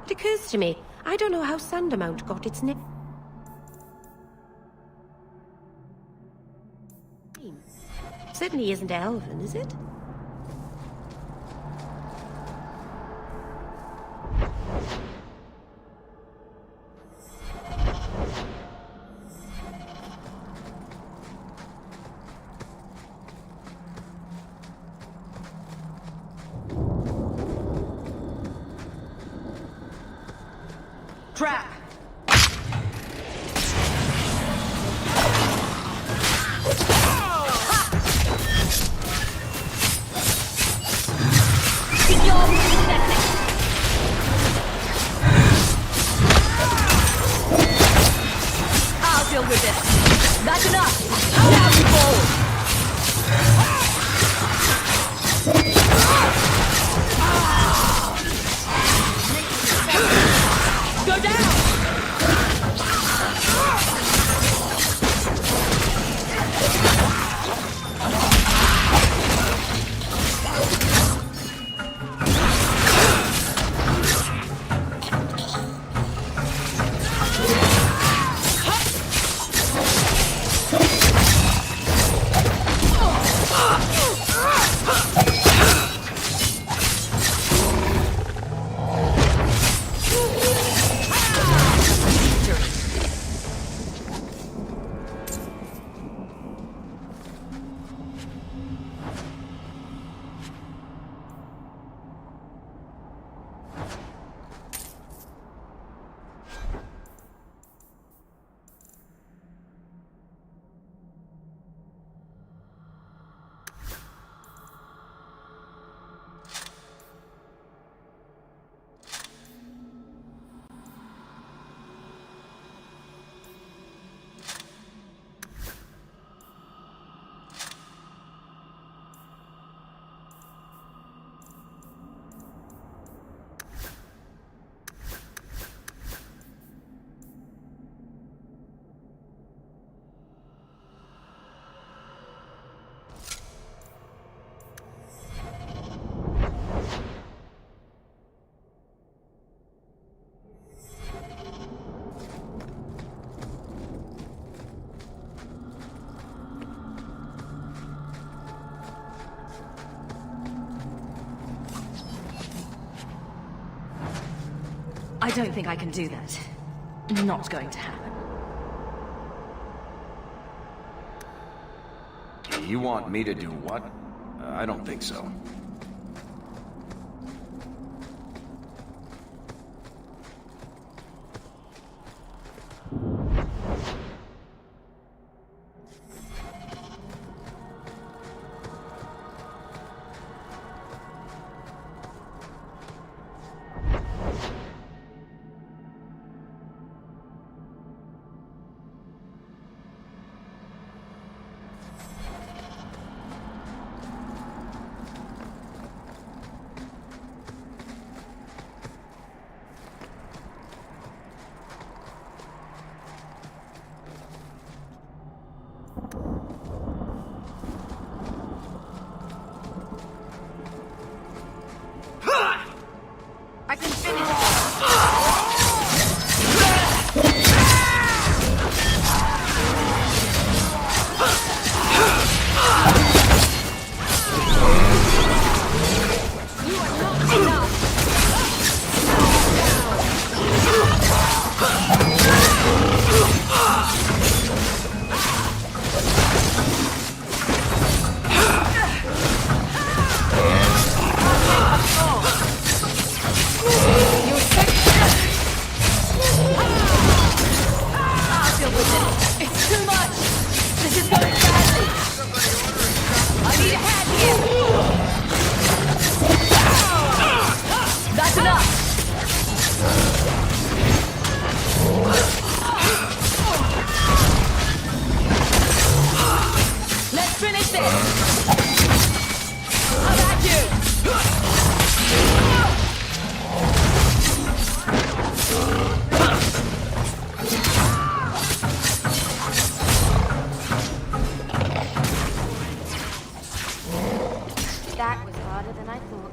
It occurs to me, I don't know how Sandamount got its name. Certainly isn't elven, is it? Trap! I'll deal with this. That's enough. Now you forward. Go down! I don't think I can do that. Not going to happen. You want me to do what? I don't think so. I can finish it. You are not enough. I'll deal with it. It's too much. This is going badly. I need a hand here. That's enough. Let's finish this. How about you? That was harder than I thought.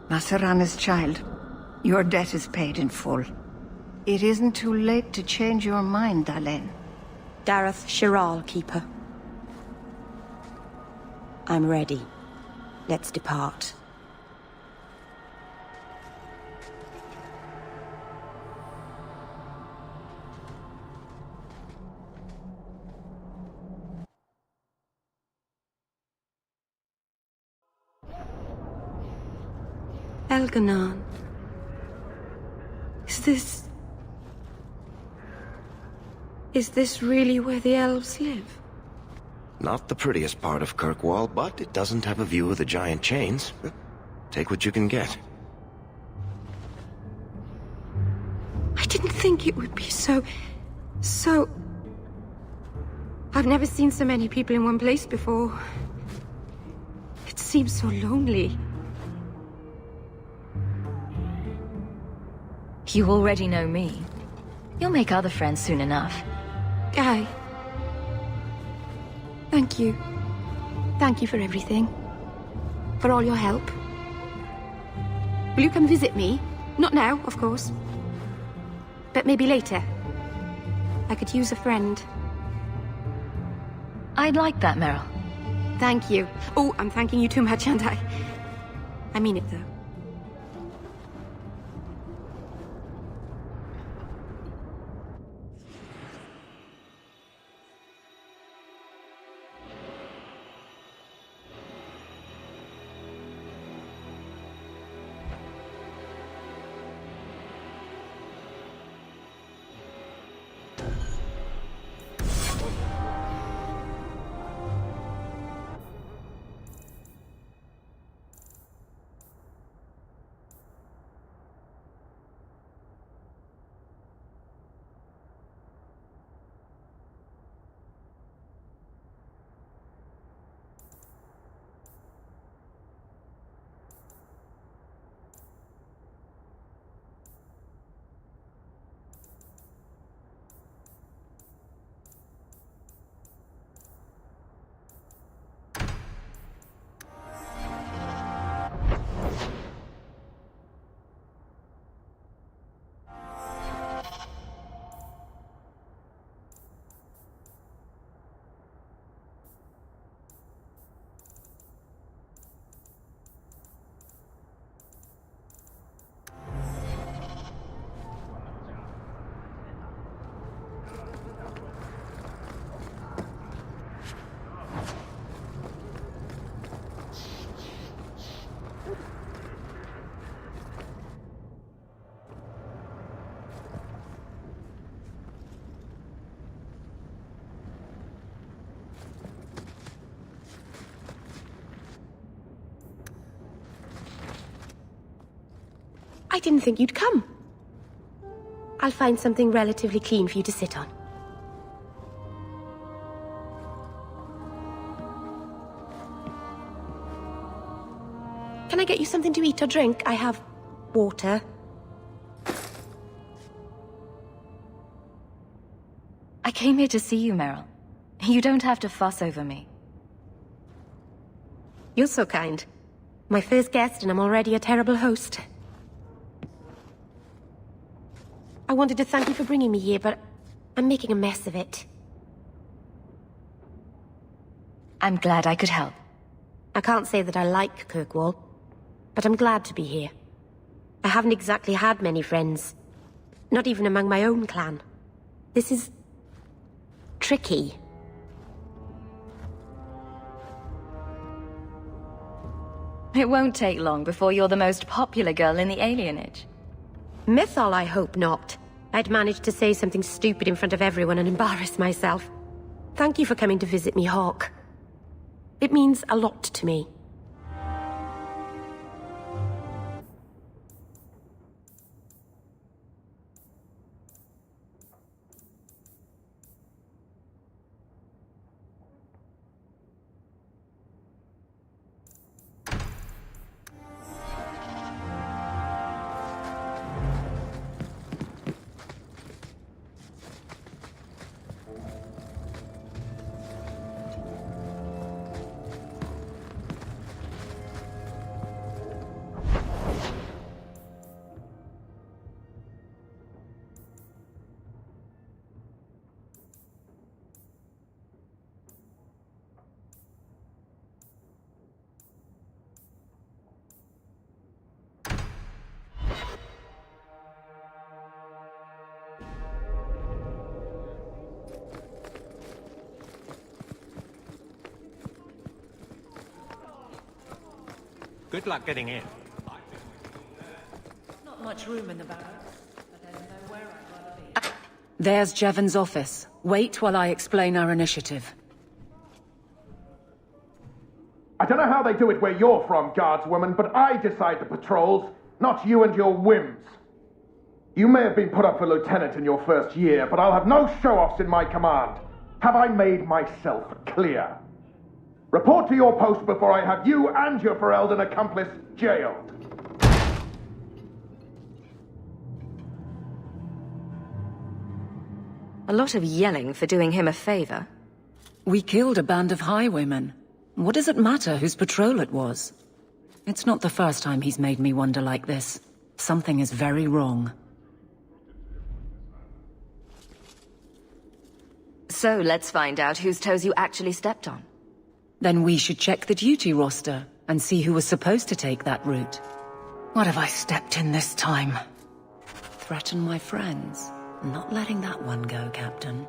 Masarana's child, your debt is paid in full. It isn't too late to change your mind, Dalen. Dareth Shiral, Keeper. I'm ready. Let's depart. Elganon. Is this really where the elves live? Not the prettiest part of Kirkwall, but it doesn't have a view of the giant chains. Take what you can get. I didn't think it would be so... I've never seen so many people in one place before. It seems so lonely. You already know me. You'll make other friends soon enough. Guy. Thank you. Thank you for everything. For all your help. Will you come visit me? Not now, of course. But maybe later. I could use a friend. I'd like that, Meryl. Thank you. Oh, I'm thanking you too much, aren't I? I mean it, though. I didn't think you'd come. I'll find something relatively clean for you to sit on. Can I get you something to eat or drink? I have water. I came here to see you, Meryl. You don't have to fuss over me. You're so kind. My first guest, and I'm already a terrible host. I wanted to thank you for bringing me here, but I'm making a mess of it. I'm glad I could help. I can't say that I like Kirkwall, but I'm glad to be here. I haven't exactly had many friends. Not even among my own clan. This is... tricky. It won't take long before you're the most popular girl in the alienage. Mythol, I hope not. I'd managed to say something stupid in front of everyone and embarrass myself. Thank you for coming to visit me, Hawk. It means a lot to me. Good luck getting in. Not much room in the barracks, but I don't know where I'd rather be. There's Jevon's office. Wait while I explain our initiative. I don't know how they do it where you're from, guardswoman, but I decide the patrols, not you and your whims. You may have been put up for lieutenant in your first year, but I'll have no show-offs in my command. Have I made myself clear? Report to your post before I have you and your Ferelden accomplice jailed. A lot of yelling for doing him a favor. We killed a band of highwaymen. What does it matter whose patrol it was? It's not the first time he's made me wonder like this. Something is very wrong. So let's find out whose toes you actually stepped on. Then we should check the duty roster and see who was supposed to take that route. What have I stepped in this time? Threaten my friends. Not letting that one go, Captain.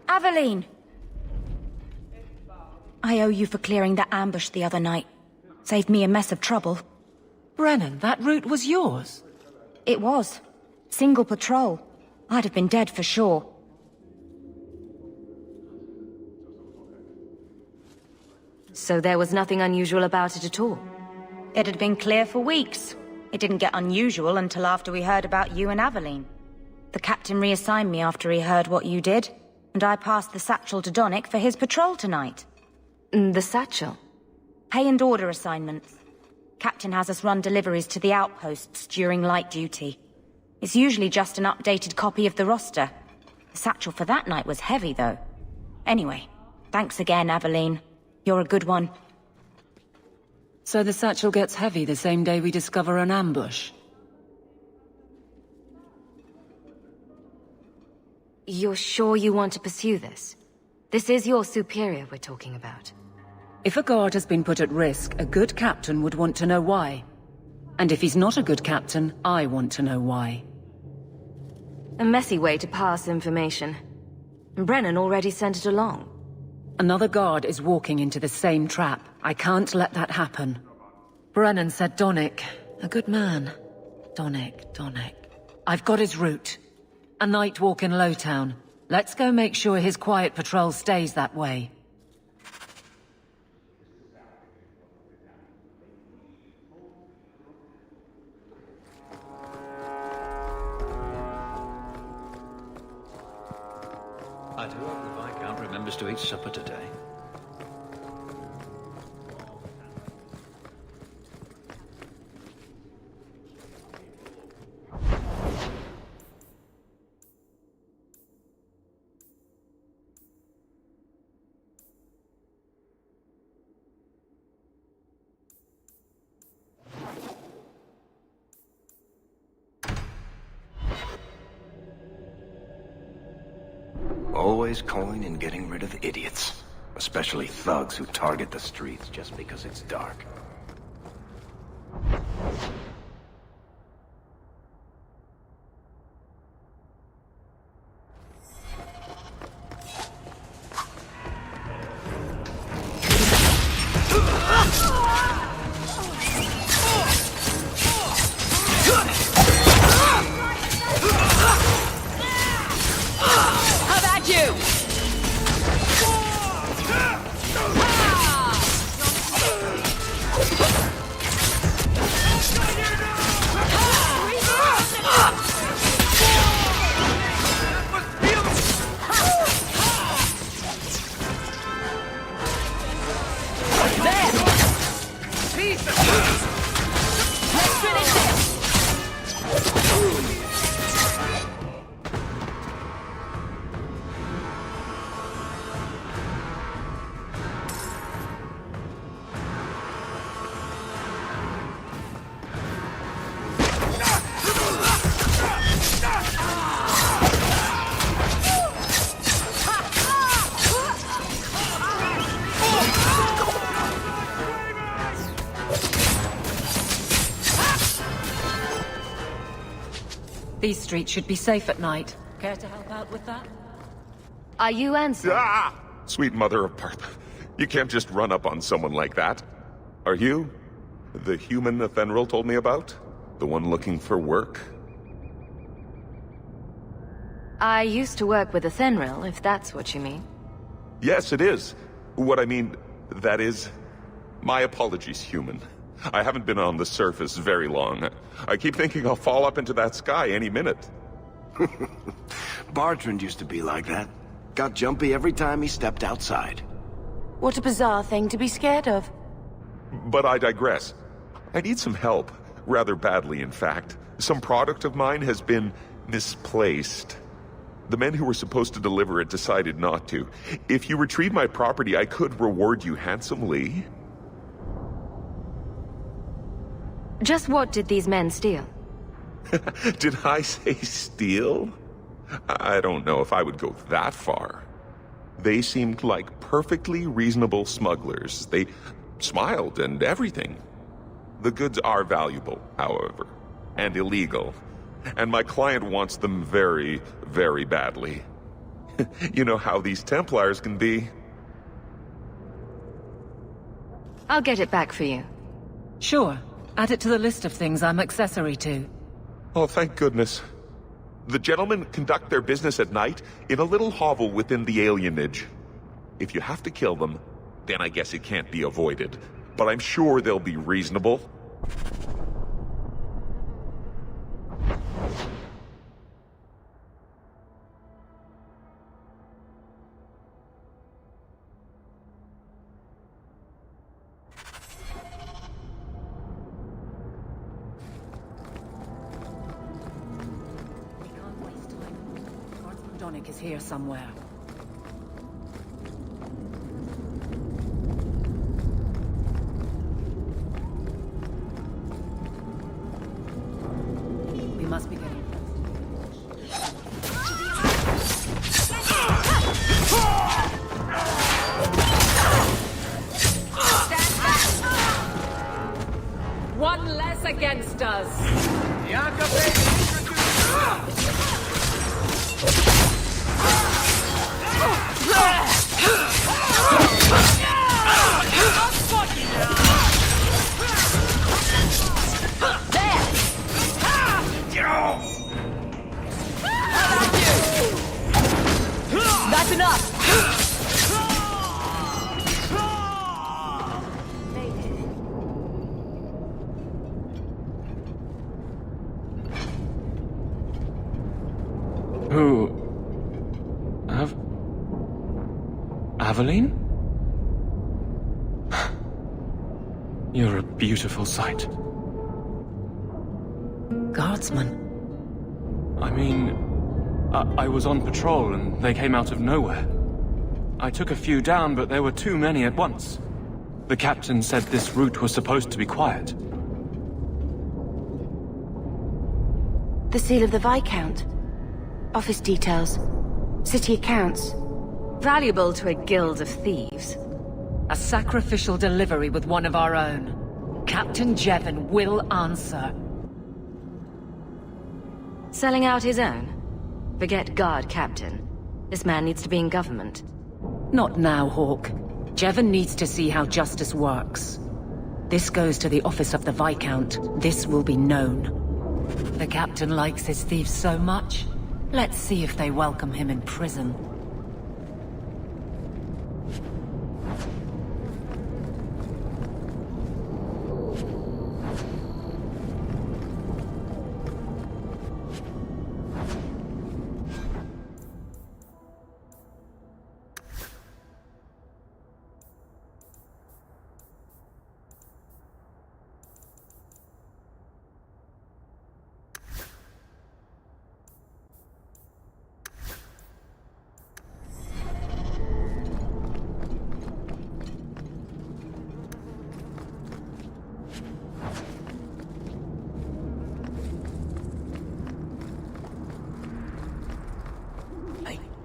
Aveline! I owe you for clearing that ambush the other night. Saved me a mess of trouble. Brennan, that route was yours? It was. Single patrol. I'd have been dead for sure. So there was nothing unusual about it at all? It had been clear for weeks. It didn't get unusual until after we heard about you and Aveline. The captain reassigned me after he heard what you did, and I passed the satchel to Donnic for his patrol tonight. The satchel? Pay and order assignments. Captain has us run deliveries to the outposts during light duty. It's usually just an updated copy of the roster. The satchel for that night was heavy, though. Anyway, thanks again, Aveline. You're a good one. So the satchel gets heavy the same day we discover an ambush? You're sure you want to pursue this? This is your superior we're talking about. If a guard has been put at risk, a good captain would want to know why. And if he's not a good captain, I want to know why. A messy way to pass information. Brennan already sent it along. Another guard is walking into the same trap. I can't let that happen. Brennan said Donnic. A good man. Donnic. I've got his route. A night walk in Lowtown. Let's go make sure his quiet patrol stays that way. I do hope the Viscount remembers to eat supper today. Always coin in getting rid of idiots. Especially thugs who target the streets just because it's dark. How about you? These streets should be safe at night. Care to help out with that? Are you Ansel? Ah! Sweet mother of Parth. You can't just run up on someone like that. Are you the human Athenril told me about? The one looking for work? I used to work with Athenril, if that's what you mean. Yes, it is. What I mean, that is... My apologies, human. I haven't been on the surface very long. I keep thinking I'll fall up into that sky any minute. Bartrand used to be like that. Got jumpy every time he stepped outside. What a bizarre thing to be scared of. But I digress. I need some help. Rather badly, in fact. Some product of mine has been misplaced. The men who were supposed to deliver it decided not to. If you retrieve my property, I could reward you handsomely. Just what did these men steal? Did I say steal? I don't know if I would go that far. They seemed like perfectly reasonable smugglers. They smiled and everything. The goods are valuable, however, and illegal. And my client wants them very, very badly. You know how these Templars can be. I'll get it back for you. Sure. Add it to the list of things I'm accessory to. Oh, thank goodness. The gentlemen conduct their business at night in a little hovel within the alienage. If you have to kill them, then I guess it can't be avoided. But I'm sure they'll be reasonable. Is here somewhere. We must be getting one less against us. That's enough! Who... Aveline? You're a beautiful sight. Guardsman. I mean... I was on patrol and they came out of nowhere. I took a few down, but there were too many at once. The captain said this route was supposed to be quiet. The seal of the Viscount. Office details. City accounts. Valuable to a guild of thieves. A sacrificial delivery with one of our own. Captain Jevon will answer. Selling out his own? Forget guard captain. This man needs to be in government. Not now, Hawk. Jevon needs to see how justice works. This goes to the office of the Viscount. This will be known. The captain likes his thieves so much. Let's see if they welcome him in prison.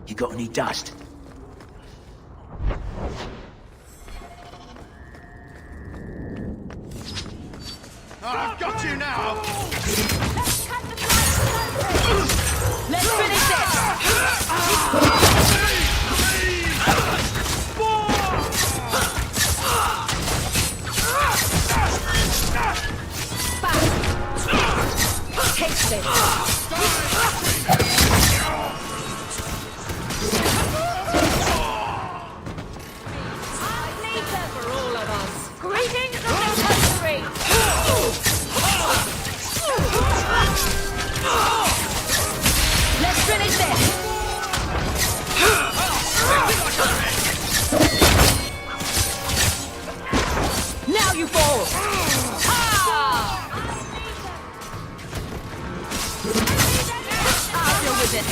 You got any dust? I've got you now! Let's finish this! Taste it! Greetings from the country! Let's finish this! Now you fall! I'll deal with it!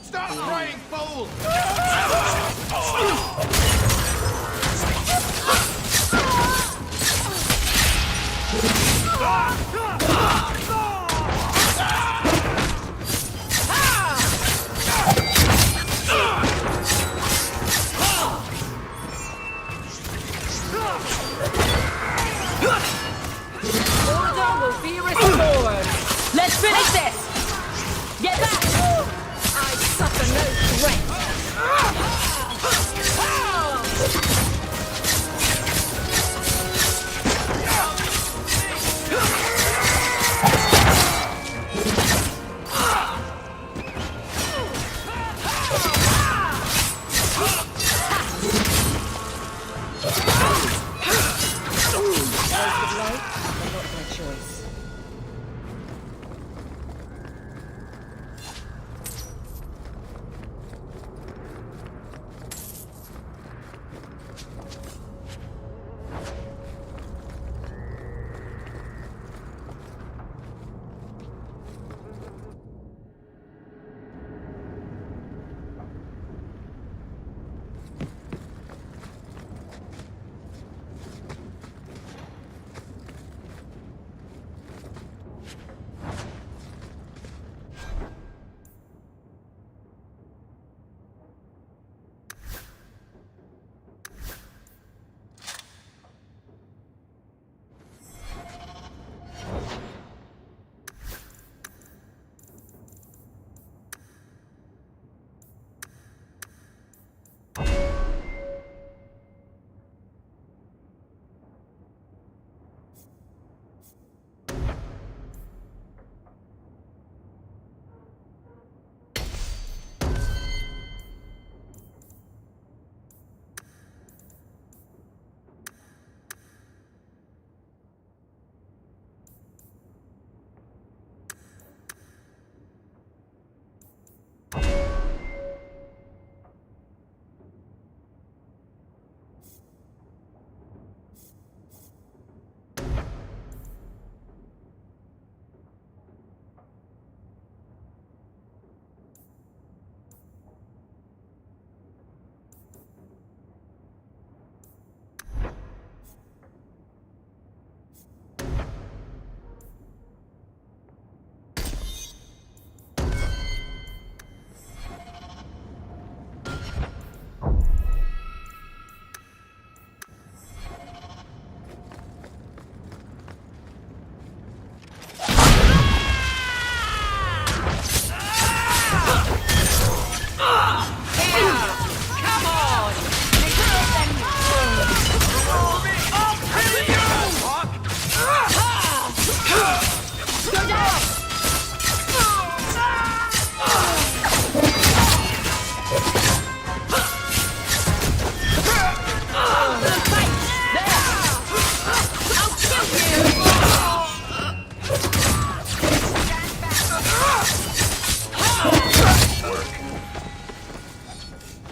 Stop praying, fool! Order will be restored! Let's finish this! Get back! I suffer no threat!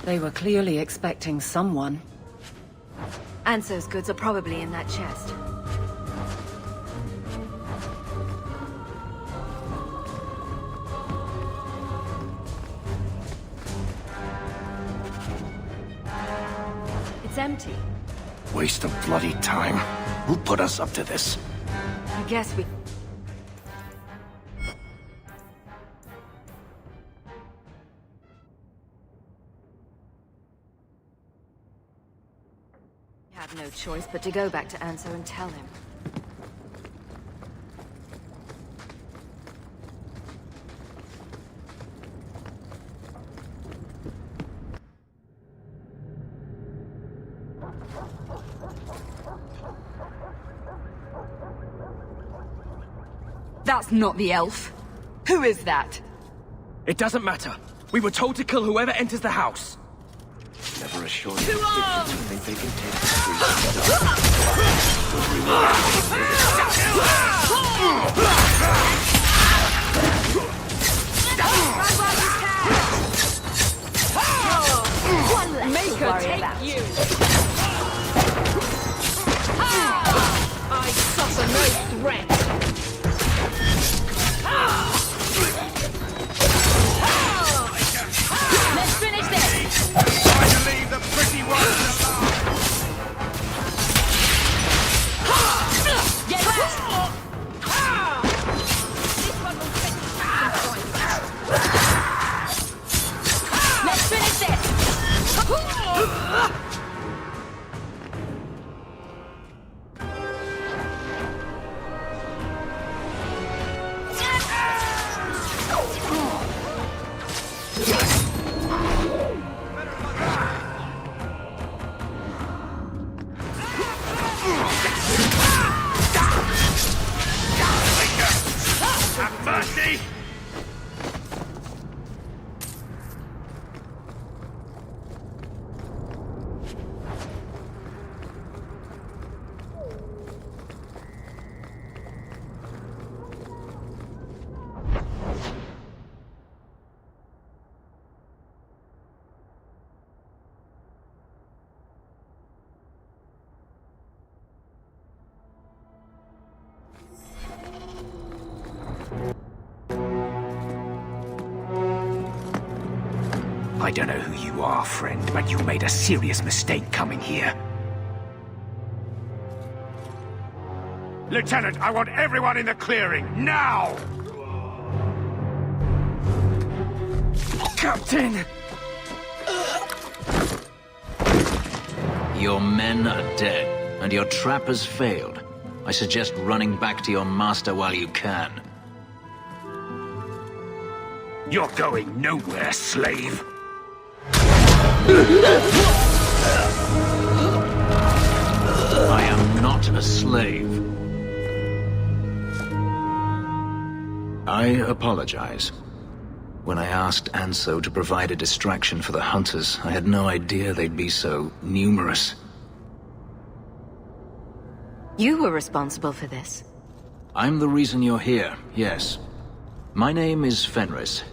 They were clearly expecting someone. Anso's goods are probably in that chest. It's empty. Waste of bloody time. Who put us up to this? I guess we... had no choice but to go back to Anso and tell him. That's not the elf. Who is that? It doesn't matter. We were told to kill whoever enters the house. Never assured me that you think they can take Make her take you! I suffer no threat! Let's finish this! Try to leave the pretty ones alone! Get back! This one will finish. Let's finish this! Have mercy! I don't know who you are, friend, but you made a serious mistake coming here. Lieutenant, I want everyone in the clearing, now! Captain! Your men are dead, and your trap has failed. I suggest running back to your master while you can. You're going nowhere, slave. I am not a slave. I apologize. When I asked Anso to provide a distraction for the hunters, I had no idea they'd be so numerous. You were responsible for this. I'm the reason you're here, yes. My name is Fenris.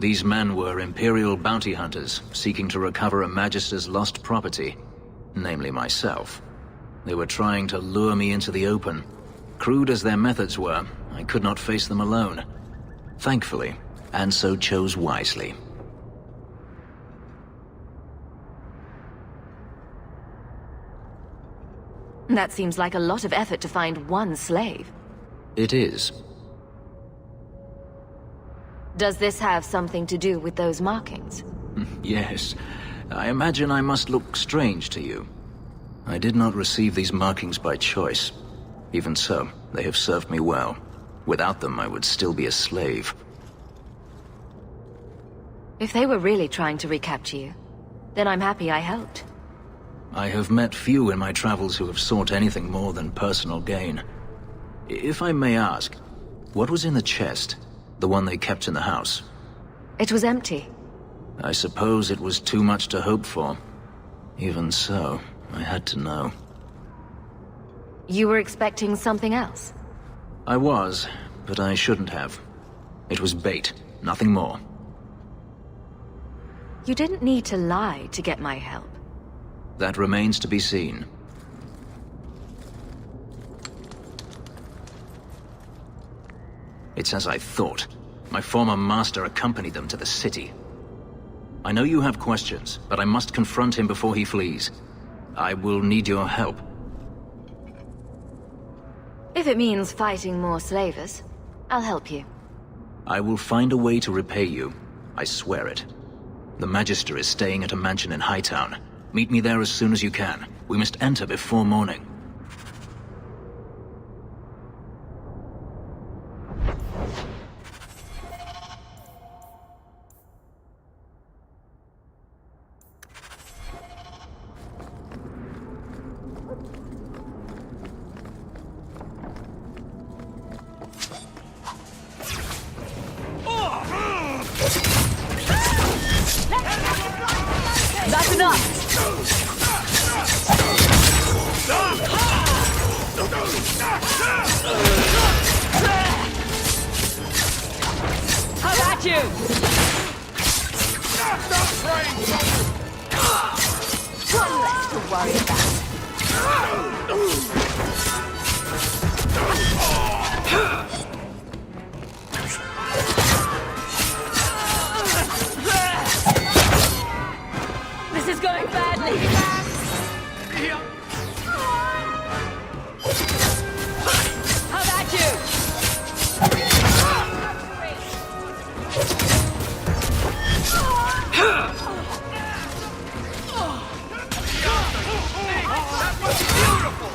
These men were Imperial bounty hunters, seeking to recover a Magister's lost property, namely myself. They were trying to lure me into the open. Crude as their methods were, I could not face them alone. Thankfully, Anso chose wisely. That seems like a lot of effort to find one slave. It is. Does this have something to do with those markings? Yes. I imagine I must look strange to you. I did not receive these markings by choice. Even so, they have served me well. Without them, I would still be a slave. If they were really trying to recapture you, then I'm happy I helped. I have met few in my travels who have sought anything more than personal gain. If I may ask, what was in the chest? The one they kept in the house? It was empty. I suppose it was too much to hope for. Even so, I had to know. You were expecting something else? I was, but I shouldn't have. It was bait, nothing more. You didn't need to lie to get my help. That remains to be seen. It's as I thought. My former master accompanied them to the city. I know you have questions, but I must confront him before he flees. I will need your help. If it means fighting more slavers, I'll help you. I will find a way to repay you. I swear it. The Magister is staying at a mansion in Hightown. Meet me there as soon as you can. We must enter before morning. That's enough! How about you? Stop trying! One less to worry about. This is going badly. How about you? That was beautiful!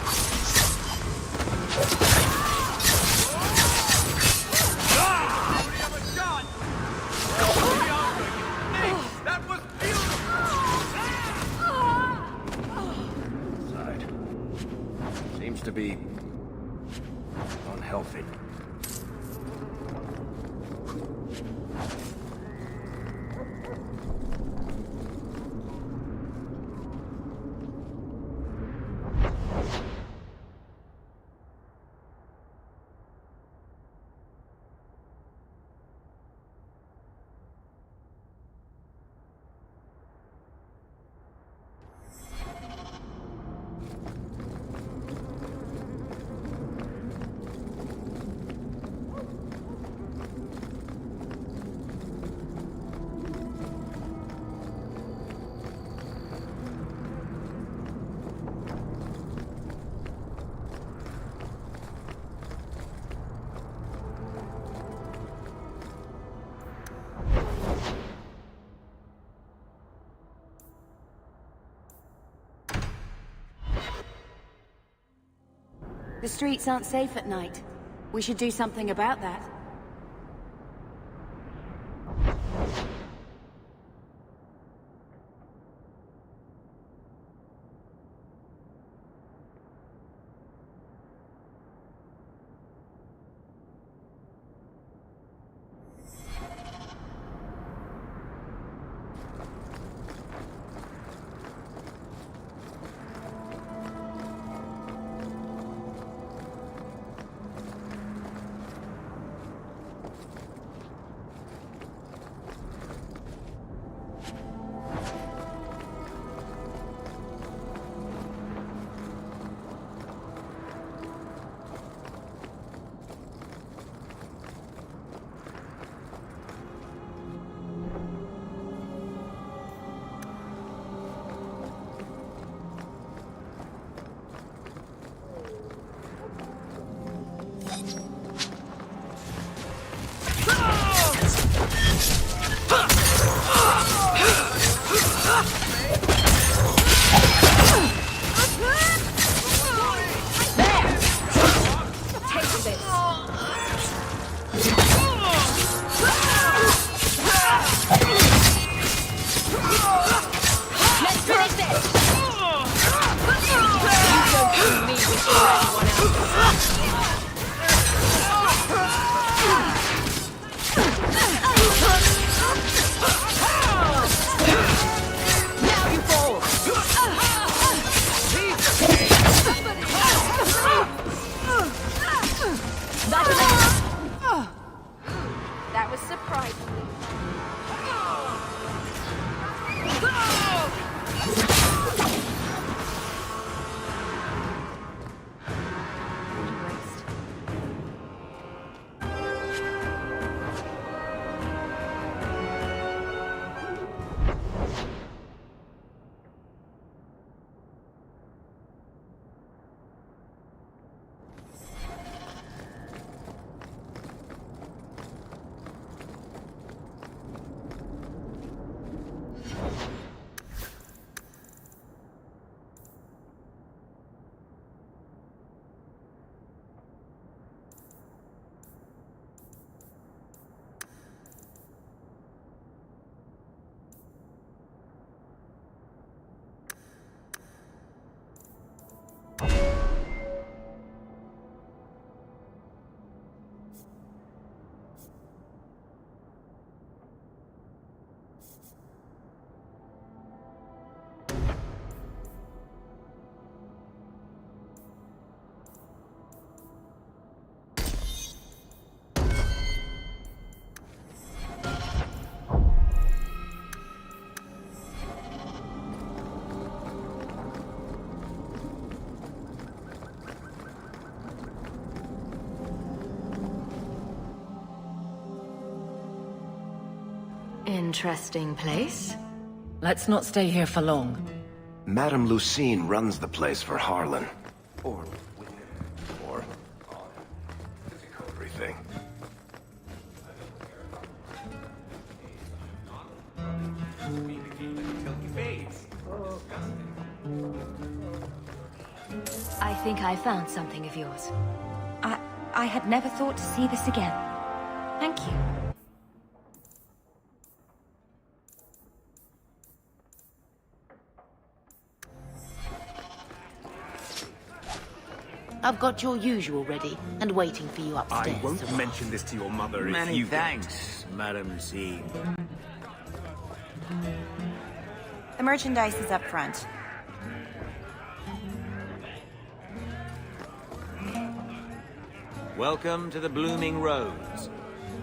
That was beautiful! Side. Seems to be unhealthy. The streets aren't safe at night. We should do something about that. That was surprising. Interesting place. Let's not stay here for long. Madame Lucine runs the place for Harlan. Or everything. I think I found something of yours. I had never thought to see this again. Thank you. I've got your usual ready and waiting for you upstairs. I won't mention this to your mother if Many you... thanks, Madame Z. The merchandise is up front. Welcome to the Blooming Rose.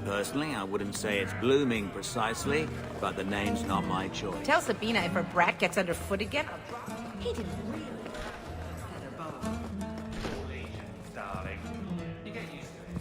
Personally, I wouldn't say it's blooming precisely, but the name's not my choice. Tell Sabina if her brat gets underfoot again, I'll drop. He didn't really. Darling. You get used to it.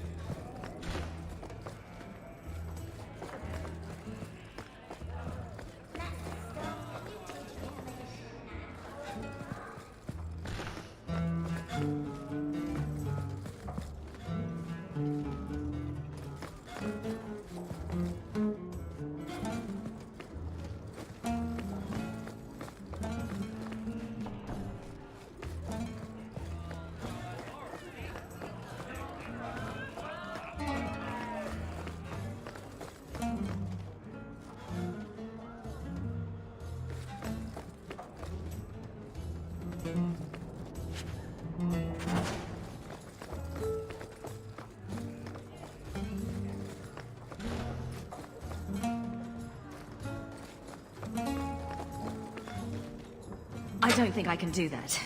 I don't think I can do that.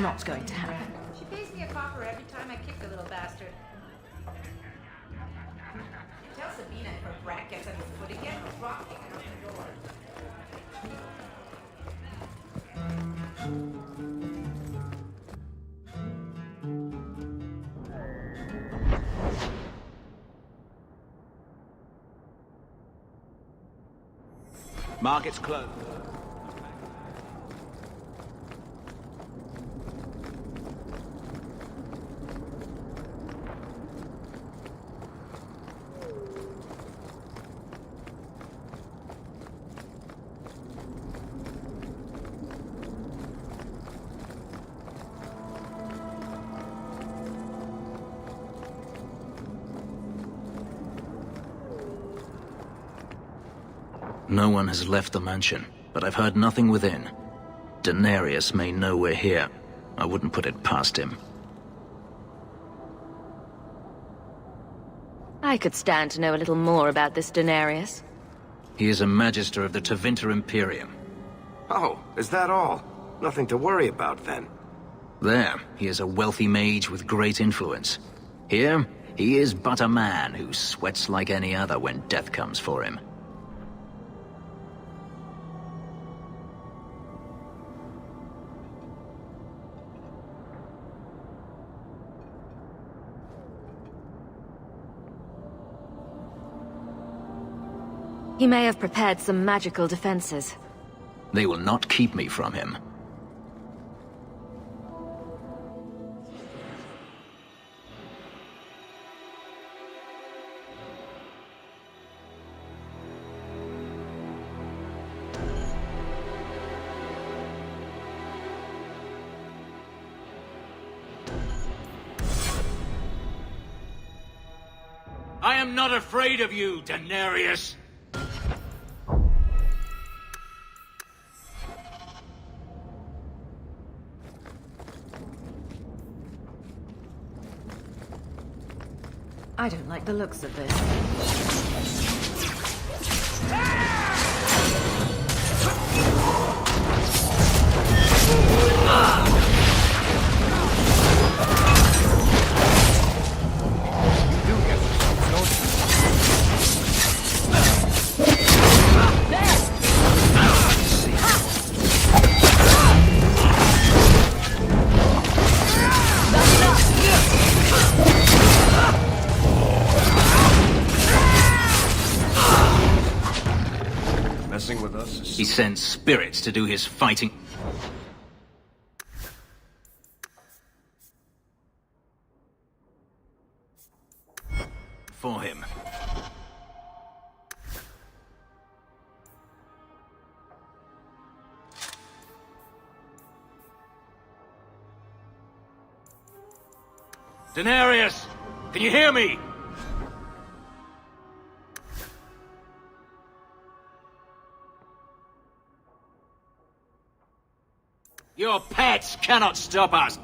Not going to happen. She pays me a copper every time I kick the little bastard. Tell Sabina if her brat gets underfoot again, I'll drop kicking out the door. Market's closed. No one has left the mansion, but I've heard nothing within. Denarius may know we're here. I wouldn't put it past him. I could stand to know a little more about this Denarius. He is a Magister of the Tevinter Imperium. Oh, is that all? Nothing to worry about then. There, he is a wealthy mage with great influence. Here, he is but a man who sweats like any other when death comes for him. He may have prepared some magical defenses. They will not keep me from him. I am not afraid of you, Denarius. I don't like the looks of this. He sends spirits to do his fighting. For him. Daenerys! Can you hear me? Your pets cannot stop us!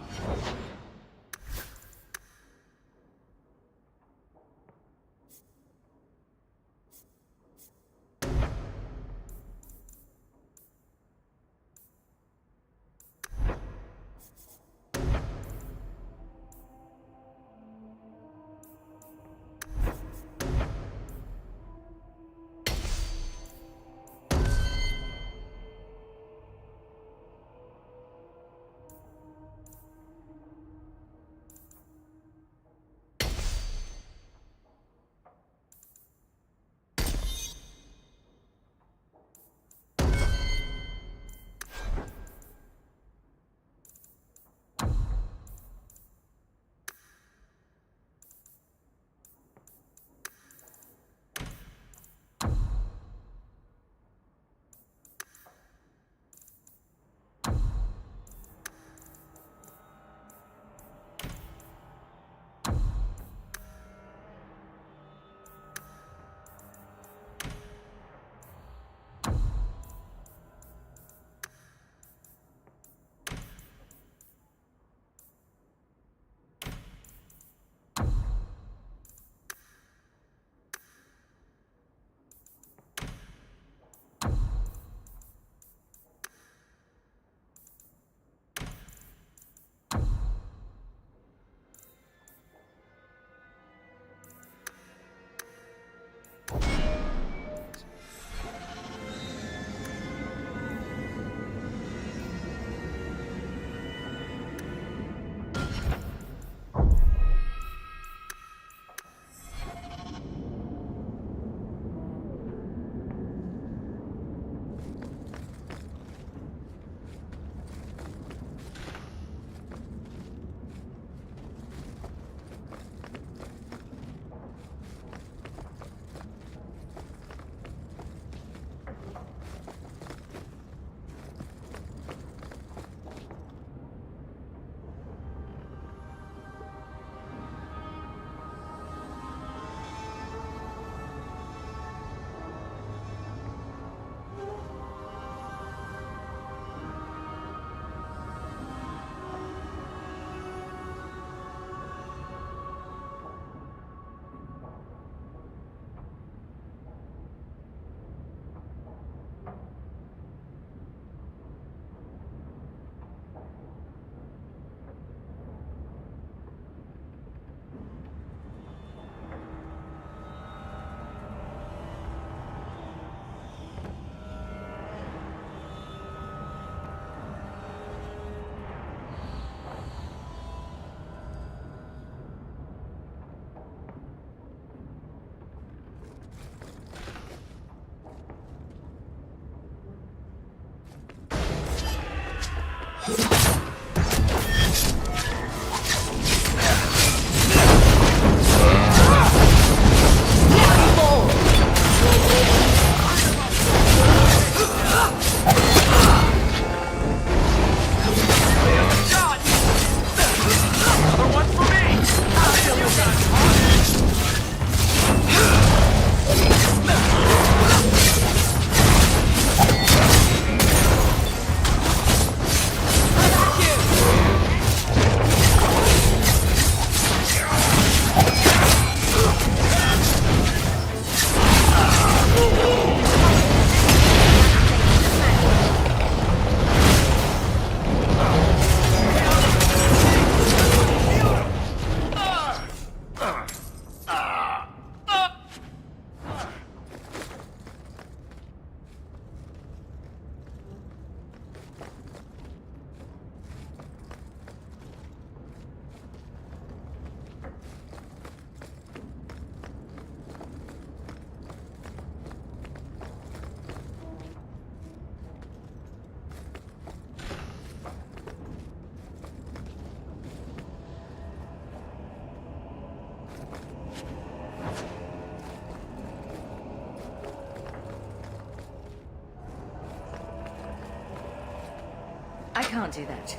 I can't do that.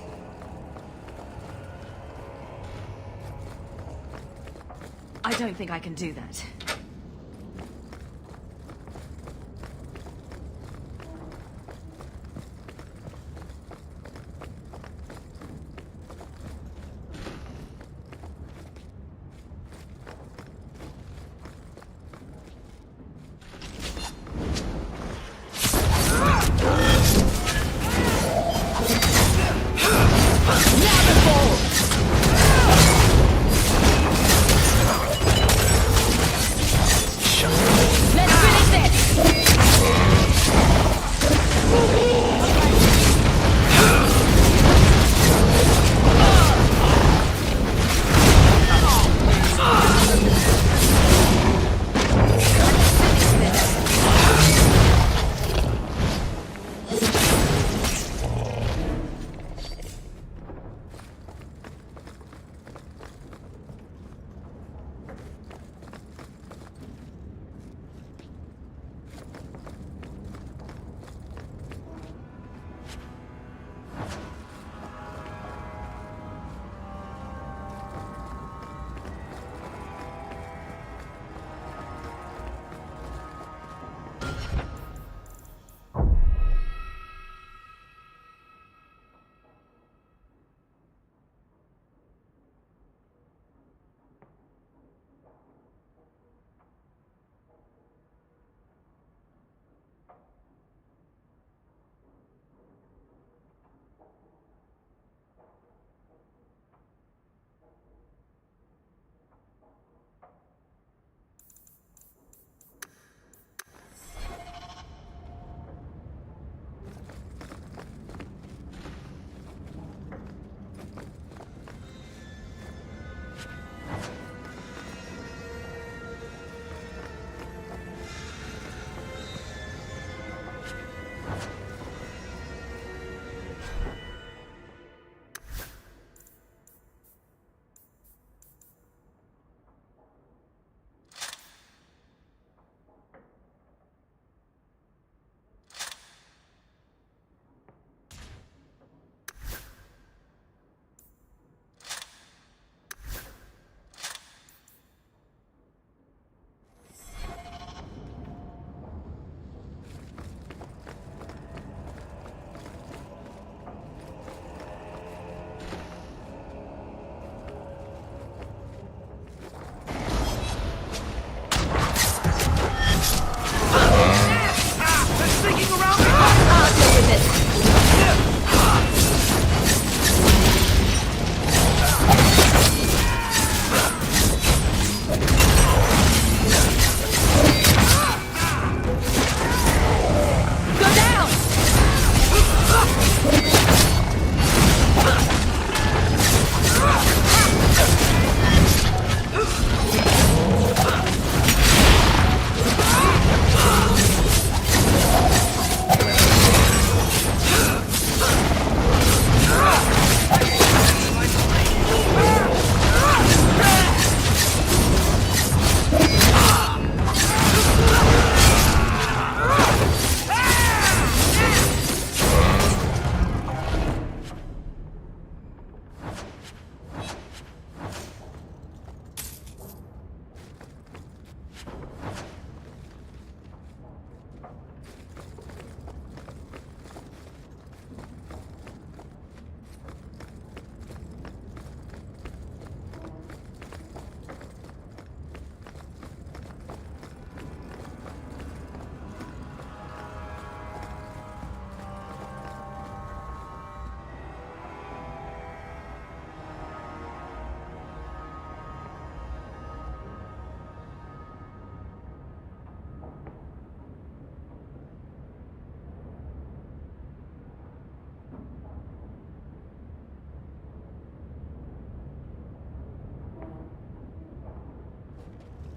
I don't think I can do that.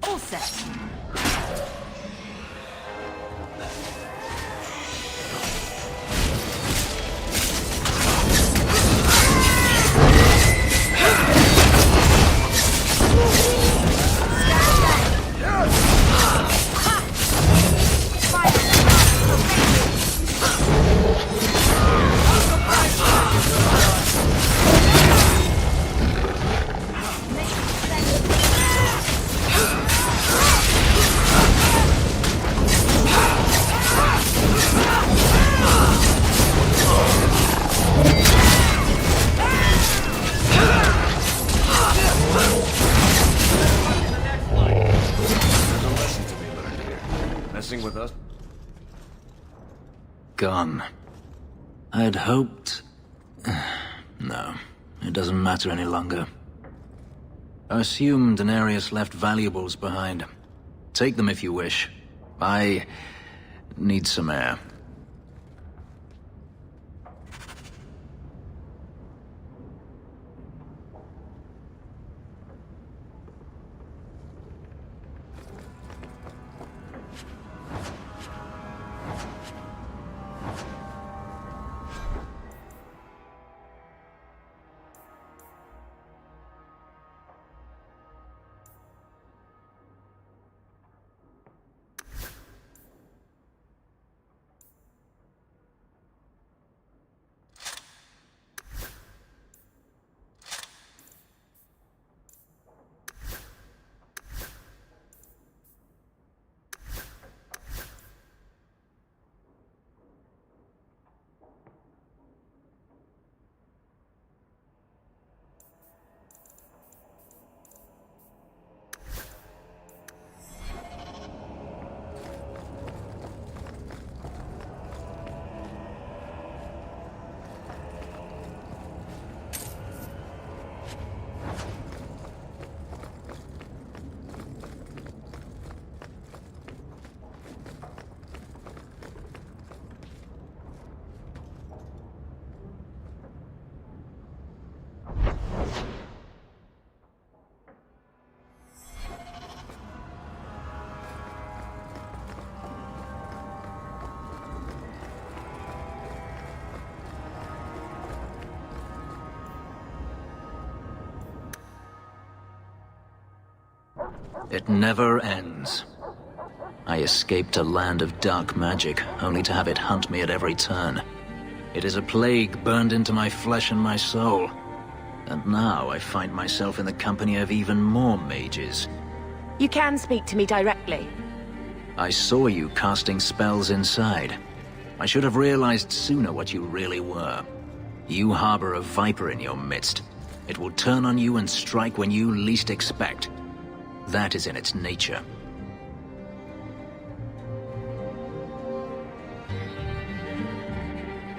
All set. messing with us. Gone. I'd hoped... No, it doesn't matter any longer. I assume Daenerys left valuables behind. Take them if you wish. I need some air. It never ends. I escaped a land of dark magic, only to have it hunt me at every turn. It is a plague burned into my flesh and my soul. And now I find myself in the company of even more mages. You can speak to me directly. I saw you casting spells inside. I should have realized sooner what you really were. You harbor a viper in your midst. It will turn on you and strike when you least expect. That is in its nature.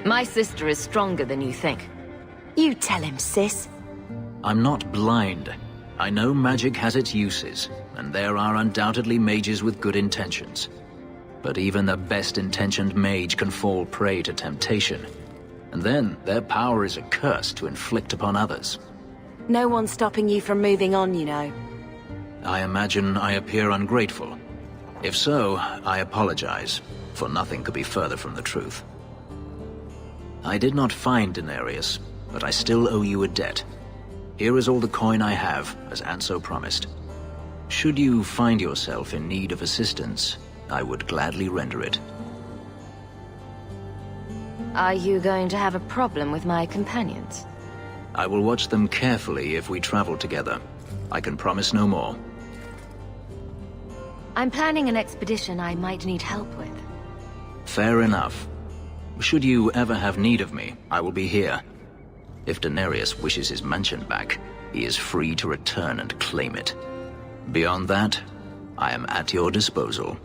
My sister is stronger than you think. You tell him, sis. I'm not blind. I know magic has its uses, and there are undoubtedly mages with good intentions. But even the best-intentioned mage can fall prey to temptation. And then their power is a curse to inflict upon others. No one's stopping you from moving on, you know. I imagine I appear ungrateful. If so, I apologize, for nothing could be further from the truth. I did not find Daenerys, but I still owe you a debt. Here is all the coin I have, as Anso promised. Should you find yourself in need of assistance, I would gladly render it. Are you going to have a problem with my companions? I will watch them carefully if we travel together. I can promise no more. I'm planning an expedition I might need help with. Fair enough. Should you ever have need of me, I will be here. If Daenerys wishes his mansion back, he is free to return and claim it. Beyond that, I am at your disposal.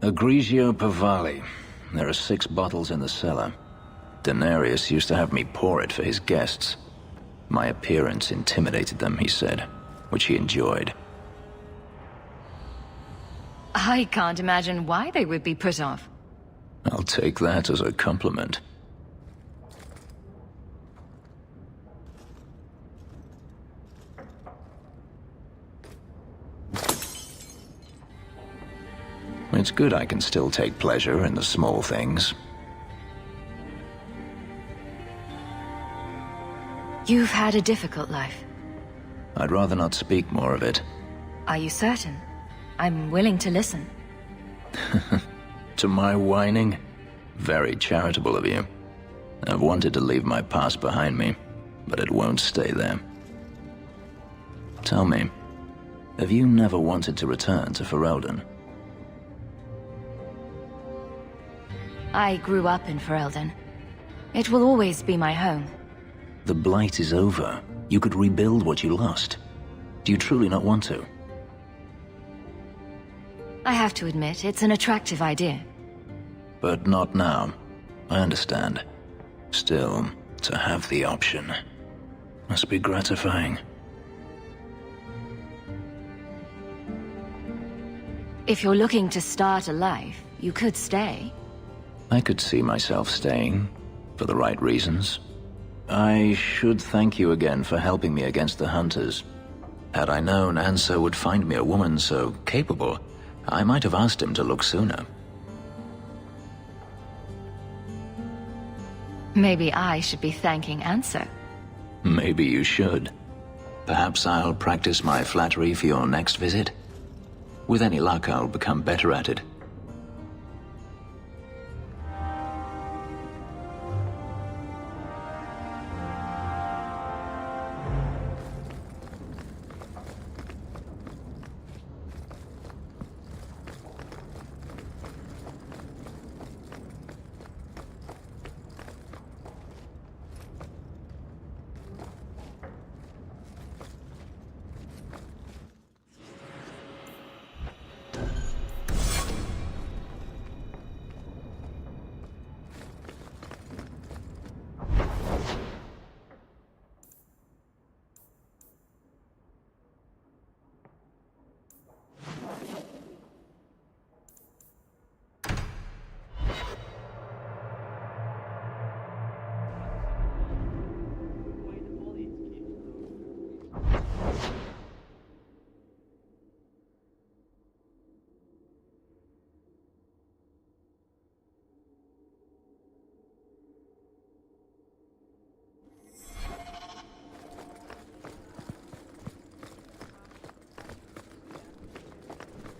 Grigio Pavali. There are 6 bottles in the cellar. Daenerys used to have me pour it for his guests. My appearance intimidated them, he said, which he enjoyed. I can't imagine why they would be put off. Take that as a compliment. It's good I can still take pleasure in the small things. You've had a difficult life. I'd rather not speak more of it. Are you certain? I'm willing to listen. To my whining? Very charitable of you. I've wanted to leave my past behind me, but it won't stay there. Tell me, have you never wanted to return to Ferelden? I grew up in Ferelden. It will always be my home. The Blight is over. You could rebuild what you lost. Do you truly not want to? I have to admit, it's an attractive idea. But not now. I understand. Still, to have the option must be gratifying. If you're looking to start a life, you could stay. I could see myself staying, for the right reasons. I should thank you again for helping me against the Hunters. Had I known Ansel would find me a woman so capable, I might have asked him to look sooner. Maybe I should be thanking Ansel. Maybe you should. Perhaps I'll practice my flattery for your next visit. With any luck, I'll become better at it.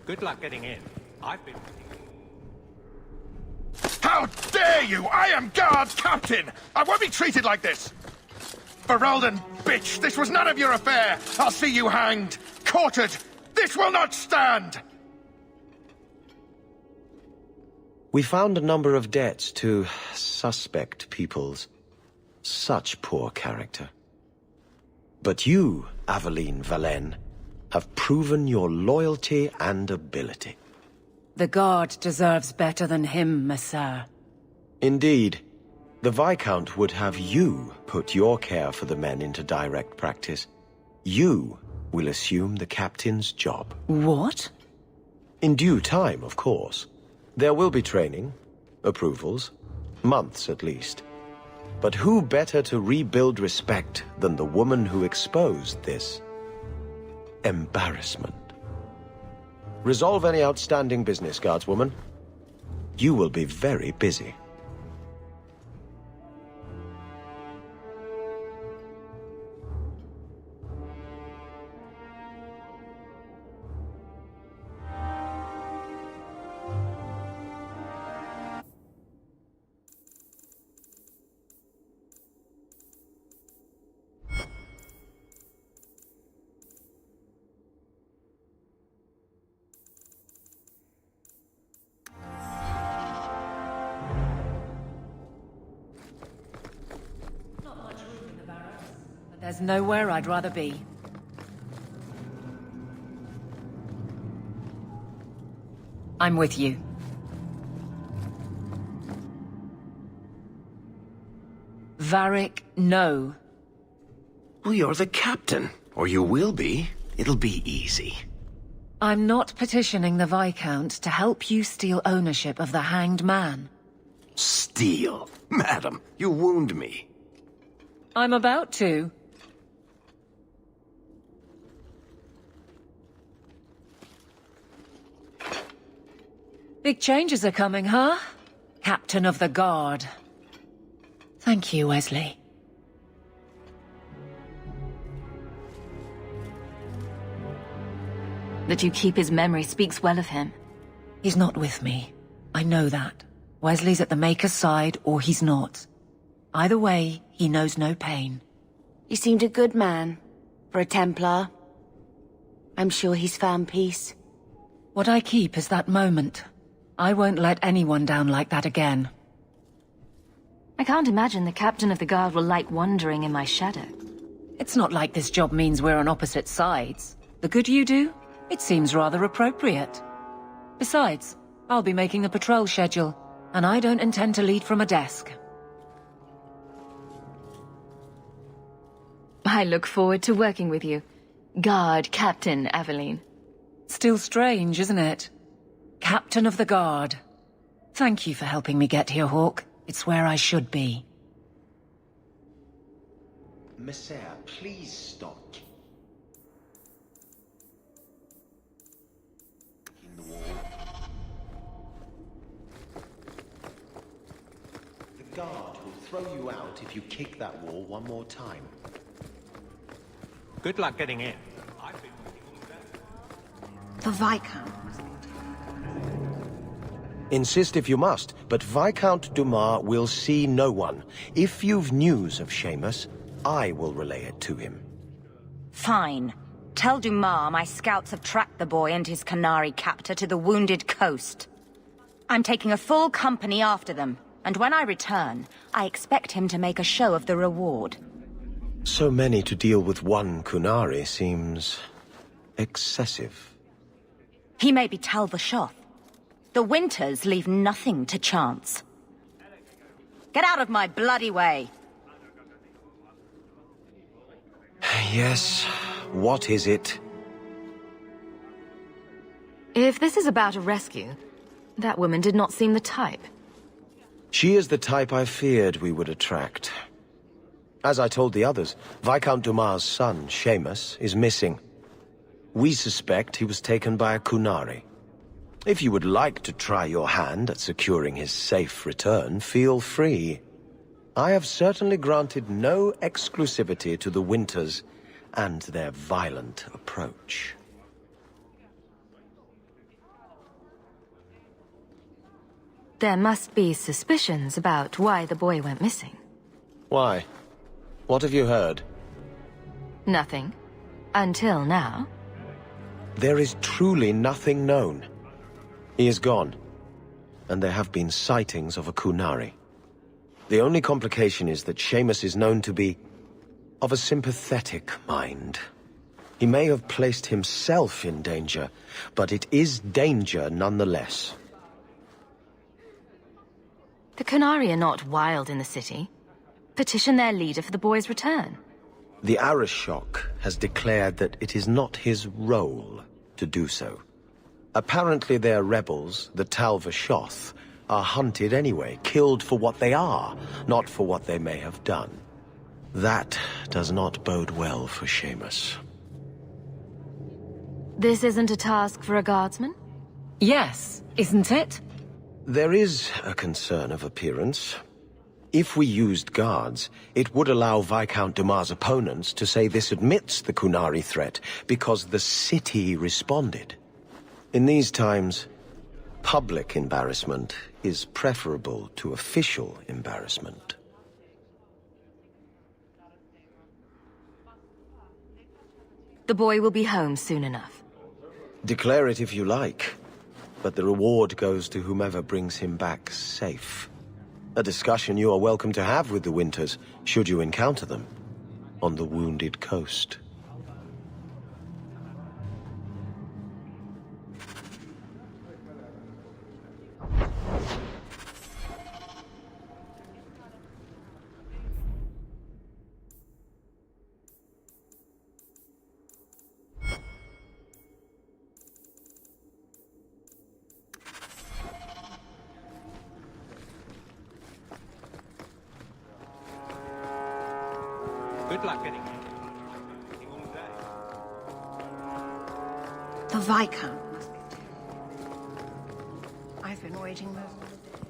Good luck getting in. I've been... How dare you! I am guard captain! I won't be treated like this! Ferelden, bitch! This was none of your affair! I'll see you hanged! Quartered! This will not stand! We found a number of debts to suspect peoples. Such poor character. But you, Aveline Valen, have proven your loyalty and ability. The guard deserves better than him, Messere. Indeed. The Viscount would have you put your care for the men into direct practice. You will assume the captain's job. What? In due time, of course. There will be training, approvals, months at least. But who better to rebuild respect than the woman who exposed this embarrassment? Resolve any outstanding business, guardswoman. You will be very busy. There's nowhere I'd rather be. I'm with you. Varric, no. Well, you're the captain. Or you will be. It'll be easy. I'm not petitioning the Viscount to help you steal ownership of the Hanged Man. Steal? Madam, you wound me. I'm about to. Big changes are coming, huh? Captain of the Guard. Thank you, Wesley. That you keep his memory speaks well of him. He's not with me. I know that. Wesley's at the Maker's side, or he's not. Either way, he knows no pain. He seemed a good man. For a Templar. I'm sure he's found peace. What I keep is that moment. I won't let anyone down like that again. I can't imagine the Captain of the Guard will like wandering in my shadow. It's not like this job means we're on opposite sides. The good you do, it seems rather appropriate. Besides, I'll be making the patrol schedule, and I don't intend to lead from a desk. I look forward to working with you. Guard Captain Aveline. Still strange, isn't it? Captain of the Guard. Thank you for helping me get here, Hawk. It's where I should be. Messiah, please stop. In the wall. The guard will throw you out if you kick that wall one more time. Good luck getting in. The Viscount. Insist if you must, but Viscount Dumas will see no one. If you've news of Seamus, I will relay it to him. Fine. Tell Dumas my scouts have tracked the boy and his Canary captor to the Wounded Coast. I'm taking a full company after them, and when I return, I expect him to make a show of the reward. So many to deal with one Kunari seems excessive. He may be Tal Vashoth. The Winters leave nothing to chance. Get out of my bloody way! Yes, what is it? If this is about a rescue, that woman did not seem the type. She is the type I feared we would attract. As I told the others, Viscount Dumas' son, Seamus, is missing. We suspect he was taken by a Kunari. If you would like to try your hand at securing his safe return, feel free. I have certainly granted no exclusivity to the Winters and their violent approach. There must be suspicions about why the boy went missing. Why? What have you heard? Nothing. Until now. There is truly nothing known. He is gone, and there have been sightings of a Kunari. The only complication is that Seamus is known to be of a sympathetic mind. He may have placed himself in danger, but it is danger nonetheless. The Kunari are not wild in the city. Petition their leader for the boy's return. The Arishok has declared that it is not his role to do so. Apparently their rebels, the Tal Vashoth, are hunted anyway, killed for what they are, not for what they may have done. That does not bode well for Seamus. This isn't a task for a guardsman? Yes, isn't it? There is a concern of appearance. If we used guards, it would allow Viscount Dumas' opponents to say this admits the Kunari threat, because the city responded. In these times, public embarrassment is preferable to official embarrassment. The boy will be home soon enough. Declare it if you like, but the reward goes to whomever brings him back safe. A discussion you are welcome to have with the Winters, should you encounter them, on the Wounded Coast. Good luck getting in. The Viscount must be dead. I've been waiting most of the day.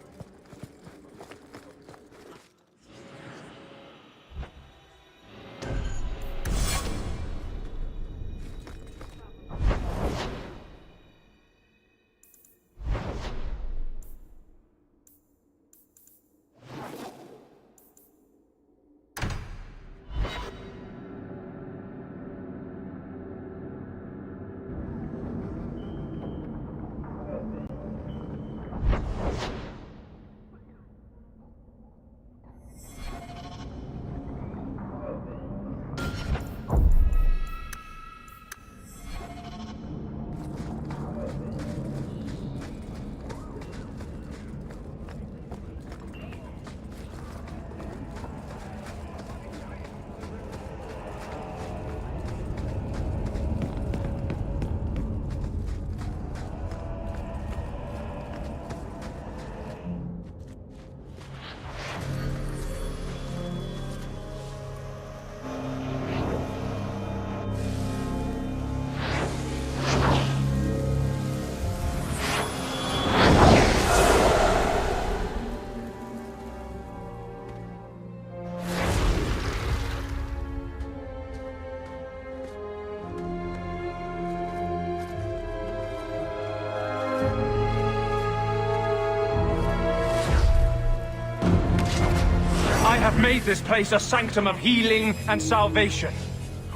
I have made this place a sanctum of healing and salvation.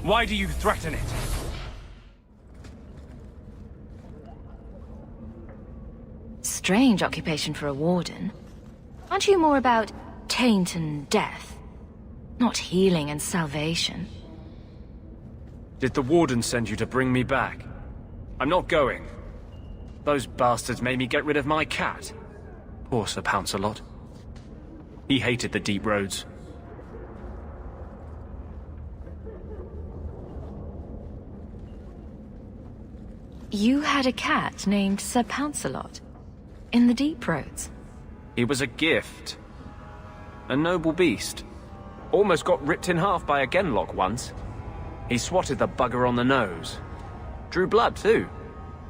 Why do you threaten it? Strange occupation for a warden. Aren't you more about taint and death? Not healing and salvation. Did the warden send you to bring me back? I'm not going. Those bastards made me get rid of my cat. Poor Sir Pouncelot. He hated the deep roads. You had a cat named Sir Pouncelot? In the deep roads? He was a gift. A noble beast. Almost got ripped in half by a genlock once. He swatted the bugger on the nose. Drew blood, too.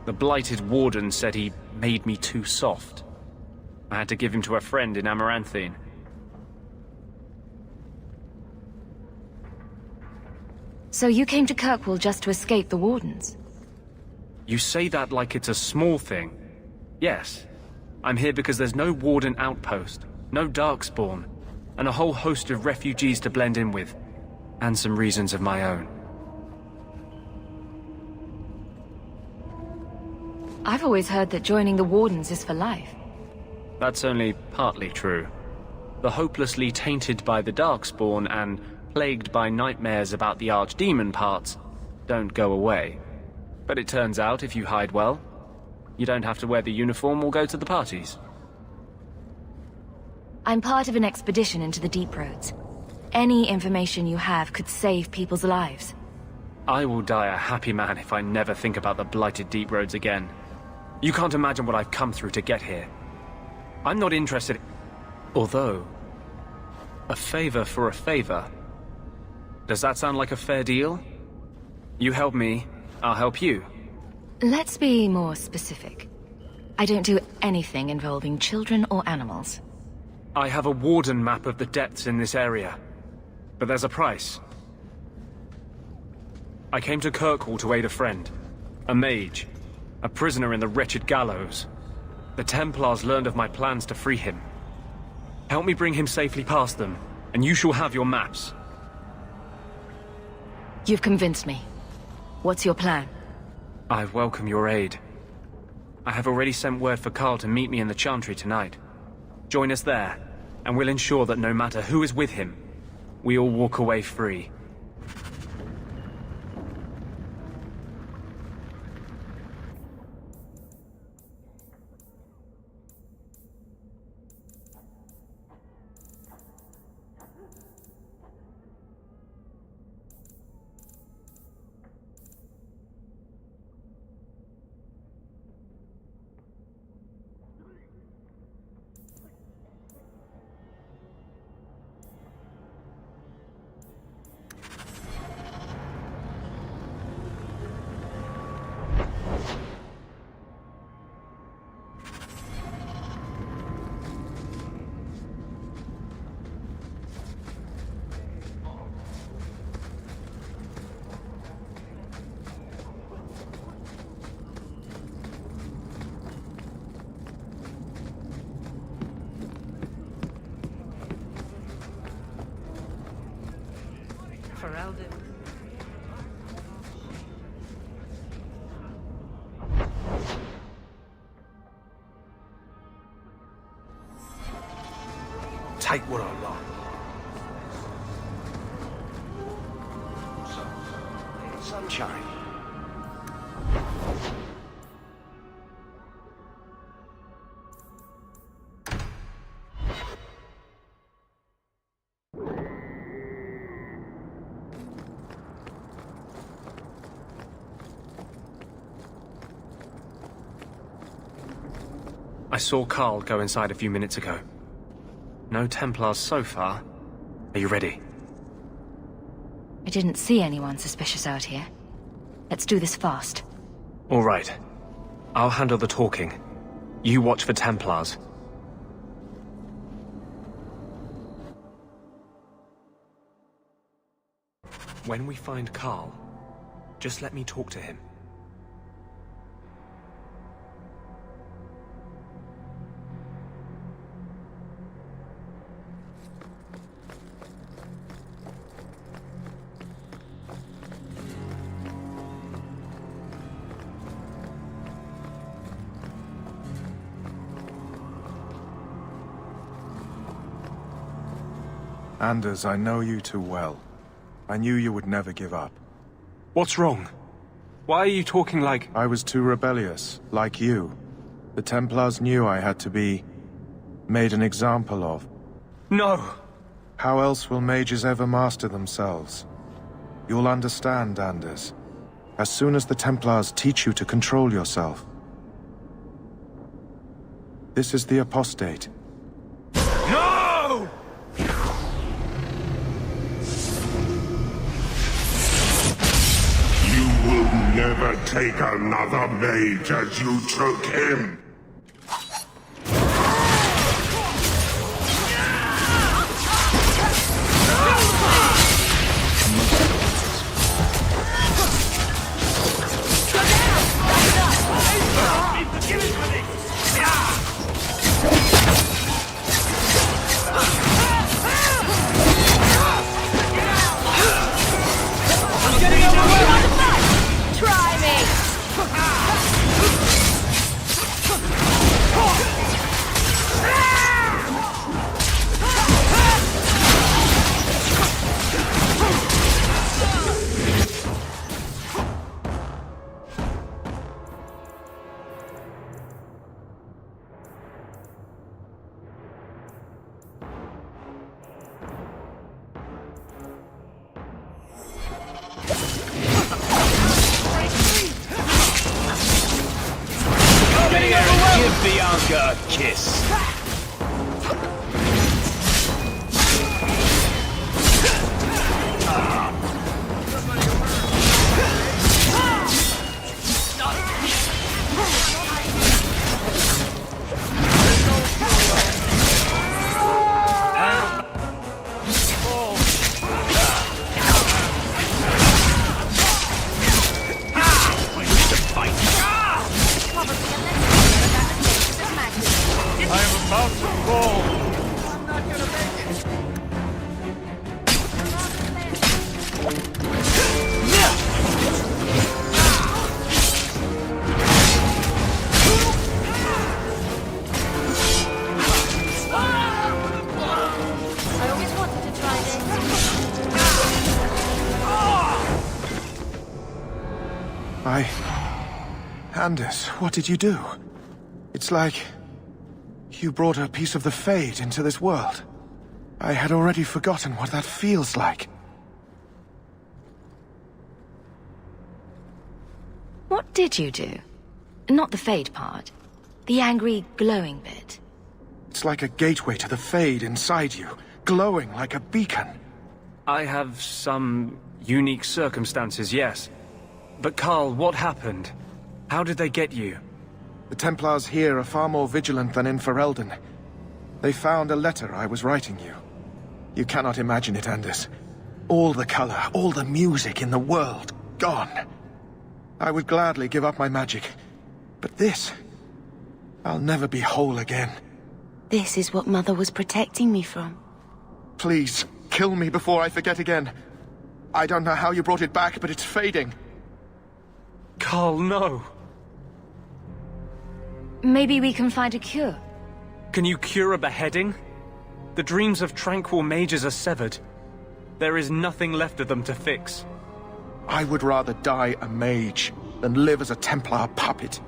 The blighted warden said he made me too soft. I had to give him to a friend in Amaranthine. So you came to Kirkwall just to escape the wardens? You say that like it's a small thing. Yes. I'm here because there's no warden outpost, no darkspawn, and a whole host of refugees to blend in with. And some reasons of my own. I've always heard that joining the wardens is for life. That's only partly true. The hopelessly tainted by the darkspawn and plagued by nightmares about the archdemon parts don't go away. But it turns out if you hide well, you don't have to wear the uniform or go to the parties. I'm part of an expedition into the deep roads. Any information you have could save people's lives. I will die a happy man if I never think about the blighted deep roads again. You can't imagine what I've come through to get here. I'm not interested. Although, a favor for a favor. Does that sound like a fair deal? You help me, I'll help you. Let's be more specific. I don't do anything involving children or animals. I have a warden map of the depths in this area. But there's a price. I came to Kirkwall to aid a friend. A mage. A prisoner in the wretched gallows. The Templars learned of my plans to free him. Help me bring him safely past them, and you shall have your maps. You've convinced me. What's your plan? I welcome your aid. I have already sent word for Carl to meet me in the Chantry tonight. Join us there, and we'll ensure that no matter who is with him, we all walk away free. Alden. Take what I like. Sunshine. I saw Carl go inside a few minutes ago. No Templars so far. Are you ready? I didn't see anyone suspicious out here. Let's do this fast. All right. I'll handle the talking. You watch for Templars. When we find Carl, just let me talk to him. Anders, I know you too well. I knew you would never give up. What's wrong? Why are you talking like... I was too rebellious, like you. The Templars knew I had to be... made an example of. No! How else will mages ever master themselves? You'll understand, Anders. As soon as the Templars teach you to control yourself. This is the apostate. No! You will never take another mage as you took him. Try me! Give Bianca a kiss. I am about to fall. I'm not gonna make it. I always wanted to try this. Anders, what did you do? It's like... you brought a piece of the Fade into this world. I had already forgotten what that feels like. What did you do? Not the Fade part. The angry, glowing bit. It's like a gateway to the Fade inside you, glowing like a beacon. I have some unique circumstances, yes. But Carl, what happened? How did they get you? The Templars here are far more vigilant than in Ferelden. They found a letter I was writing you. You cannot imagine it, Anders. All the color, all the music in the world, gone. I would gladly give up my magic. But this... I'll never be whole again. This is what Mother was protecting me from. Please, kill me before I forget again. I don't know how you brought it back, but it's fading. Carl, no. Maybe we can find a cure. Can you cure a beheading? The dreams of tranquil mages are severed. There is nothing left of them to fix. I would rather die a mage than live as a Templar puppet.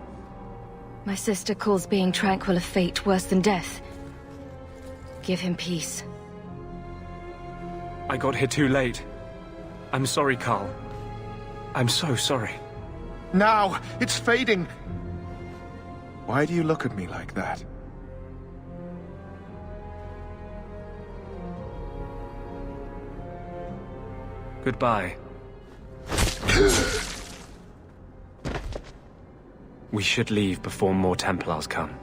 My sister calls being tranquil a fate worse than death. Give him peace. I got here too late. I'm sorry, Carl. I'm so sorry. Now! It's fading! Why do you look at me like that? Goodbye. We should leave before more Templars come.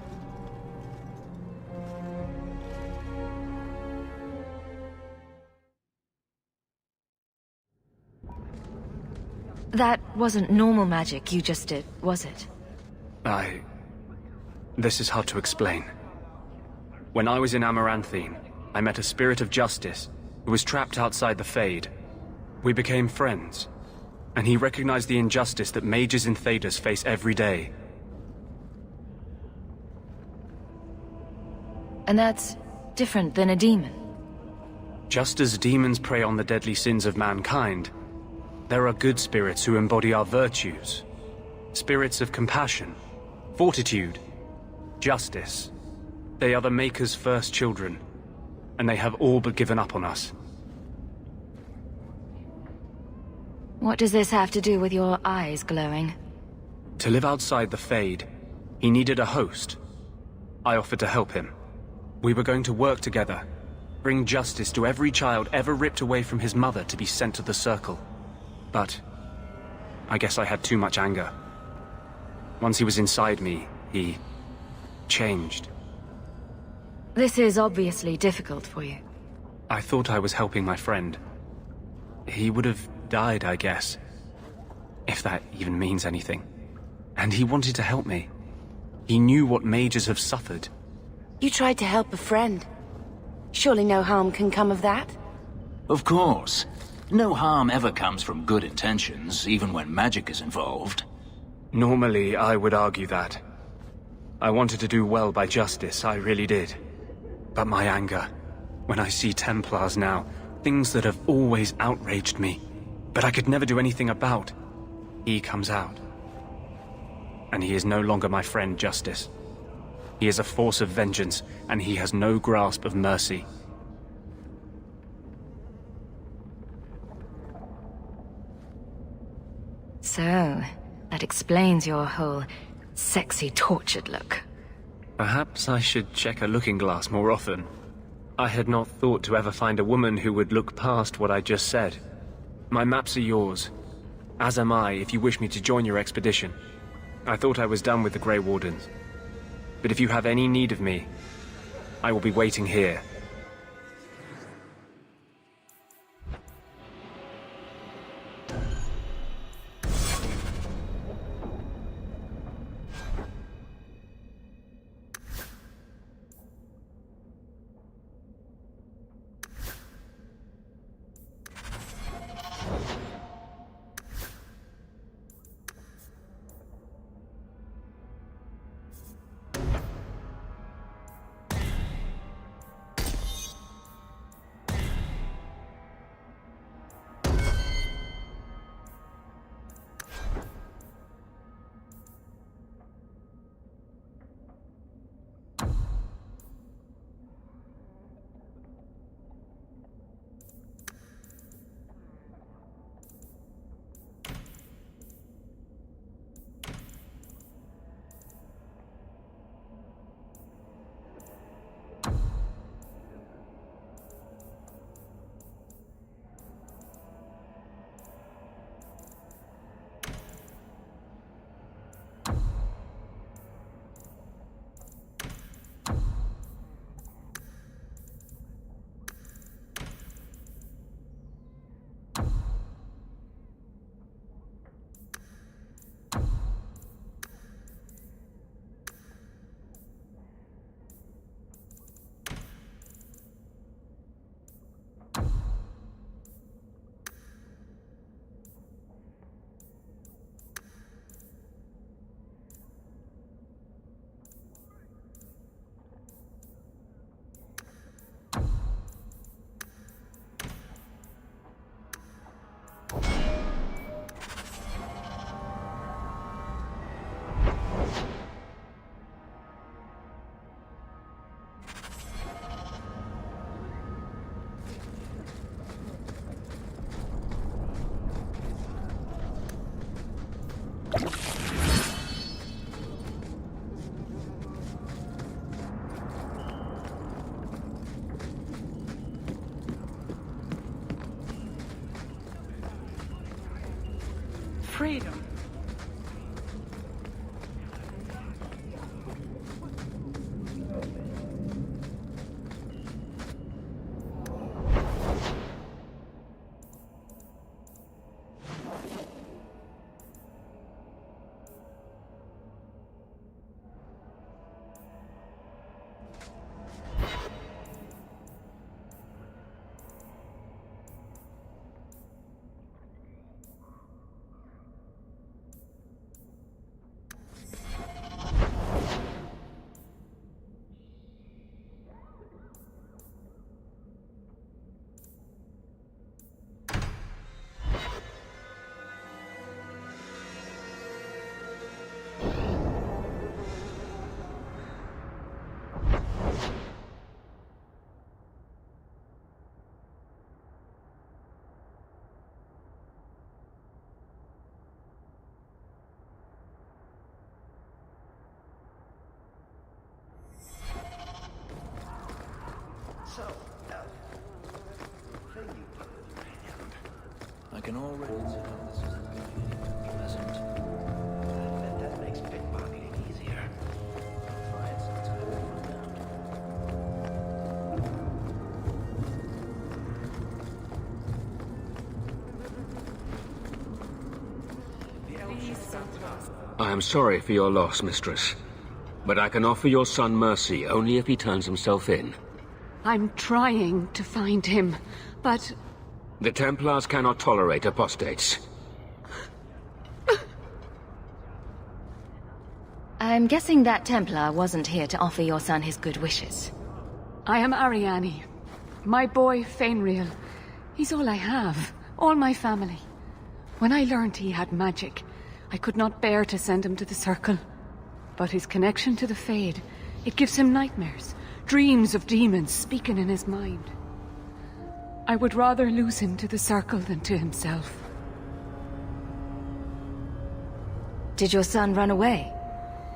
That wasn't normal magic you just did, was it? This is hard to explain. When I was in Amaranthine, I met a spirit of justice who was trapped outside the Fade. We became friends, and he recognized the injustice that mages in Thedas face every day. And that's different than a demon. Just as demons prey on the deadly sins of mankind, there are good spirits who embody our virtues. Spirits of compassion, fortitude, justice. They are the Maker's first children, and they have all but given up on us. What does this have to do with your eyes glowing? To live outside the Fade, he needed a host. I offered to help him. We were going to work together, bring justice to every child ever ripped away from his mother to be sent to the Circle. But I guess I had too much anger. Once he was inside me, he changed. This is obviously difficult for you. I thought I was helping my friend. He would have died, I guess. If that even means anything. And he wanted to help me. He knew what mages have suffered. You tried to help a friend. Surely no harm can come of that? Of course. No harm ever comes from good intentions, even when magic is involved. Normally, I would argue that. I wanted to do well by justice, I really did. But my anger, when I see Templars now, things that have always outraged me, but I could never do anything about, he comes out. And he is no longer my friend, Justice. He is a force of vengeance, and he has no grasp of mercy. So, that explains your whole sexy, tortured look. Perhaps I should check a looking glass more often. I had not thought to ever find a woman who would look past what I just said. My maps are yours, as am I if you wish me to join your expedition. I thought I was done with the Grey Wardens. But if you have any need of me, I will be waiting here. freedom. I can already tell this is going to be pleasant. Bet that makes pickpocketing easier. Try it sometime and find out. I am sorry for your loss, mistress. But I can offer your son mercy only if he turns himself in. I'm trying to find him, but... The Templars cannot tolerate apostates. I'm guessing that Templar wasn't here to offer your son his good wishes. I am Ariane. My boy, Fenrir. He's all I have. All my family. When I learned he had magic, I could not bear to send him to the Circle. But his connection to the Fade, it gives him nightmares. Dreams of demons speaking in his mind. I would rather lose him to the Circle than to himself. Did your son run away?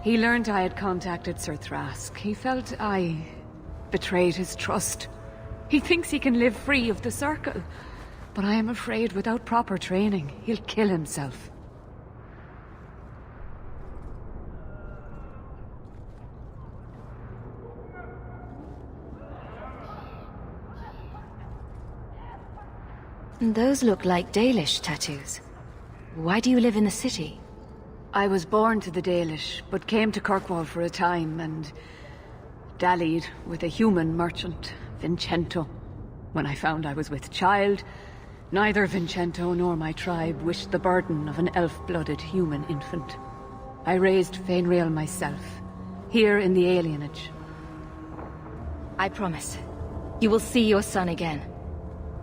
He learned I had contacted Sir Thrask. He felt I betrayed his trust. He thinks he can live free of the Circle. But I am afraid without proper training, he'll kill himself. Those look like Dalish tattoos. Why do you live in the city? I was born to the Dalish, but came to Kirkwall for a time and dallied with a human merchant, Vincento. When I found I was with child, neither Vincento nor my tribe wished the burden of an elf-blooded human infant. I raised Fenrir myself, here in the alienage. I promise. You will see your son again.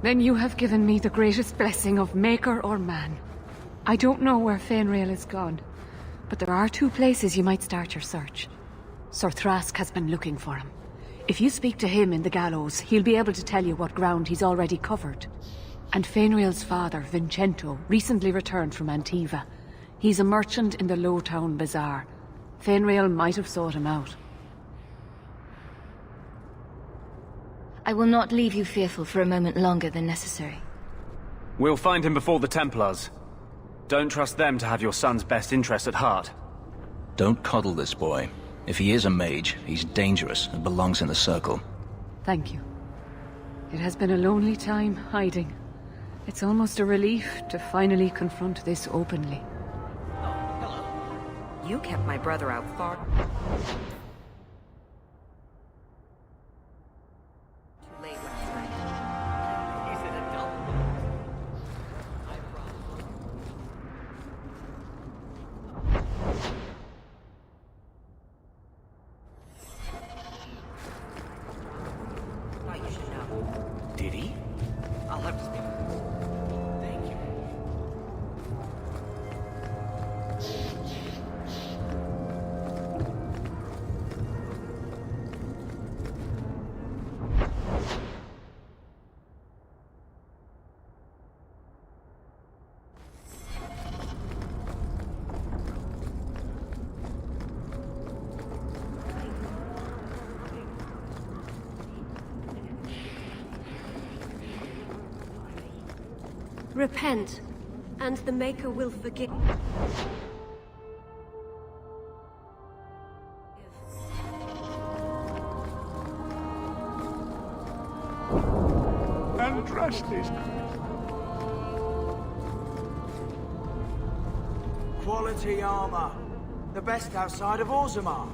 Then you have given me the greatest blessing of maker or man. I don't know where Fenrir is gone, but there are two places you might start your search. Sir Thrask has been looking for him. If you speak to him in the gallows, he'll be able to tell you what ground he's already covered. And Fenrir's father, Vincento, recently returned from Antiva. He's a merchant in the Lowtown Bazaar. Fenrir might have sought him out. I will not leave you fearful for a moment longer than necessary. We'll find him before the Templars. Don't trust them to have your son's best interest at heart. Don't coddle this boy. If he is a mage, he's dangerous and belongs in the Circle. Thank you. It has been a lonely time hiding. It's almost a relief to finally confront this openly. You kept my brother out far. Too late last night. Is it a double? I promise. Now you should know. Did he? I'll have to speak. Thank you. Repent, And the Maker will forgive. And trust these Quality armor. The best outside of Orzammar.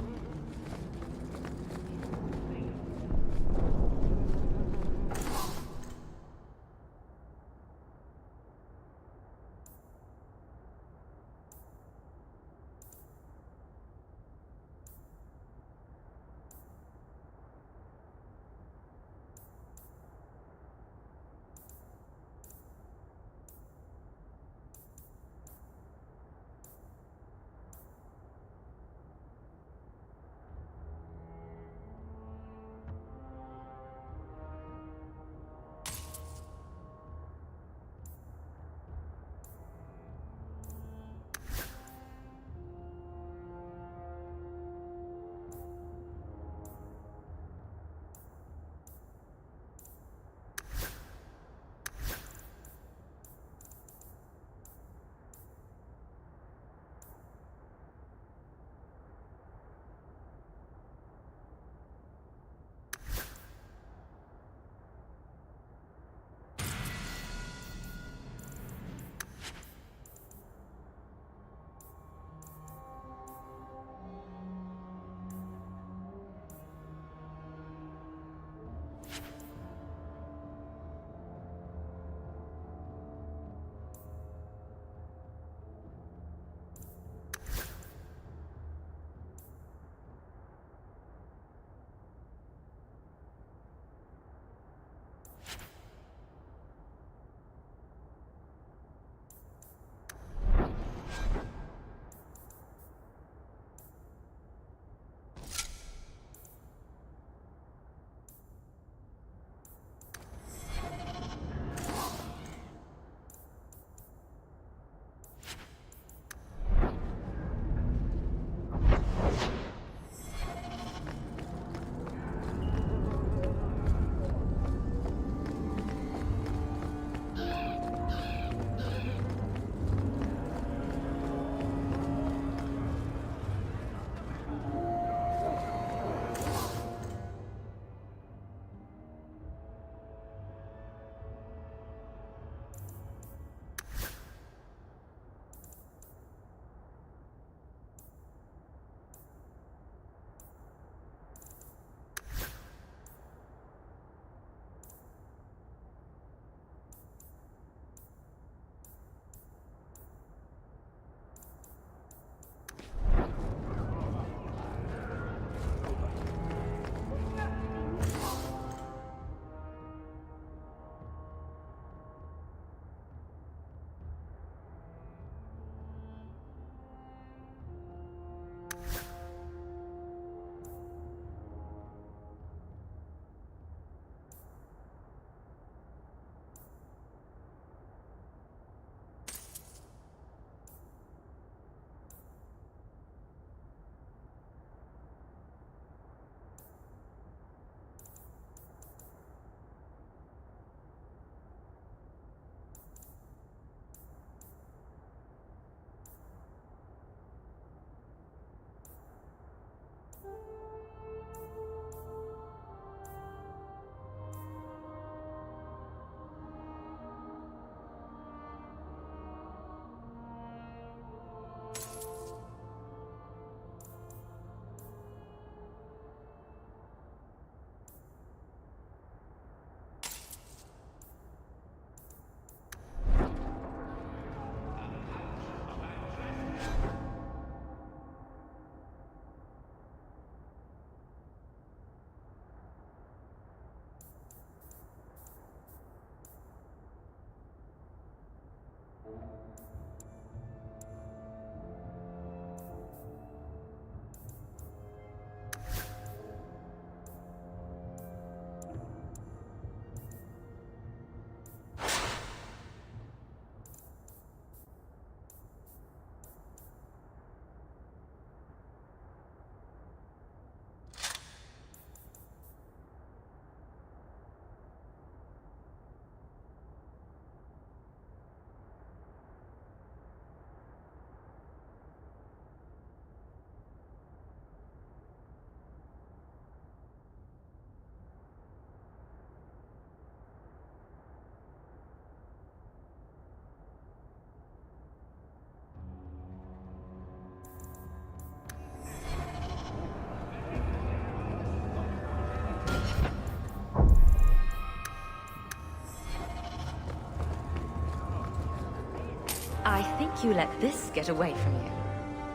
think you let this get away from you.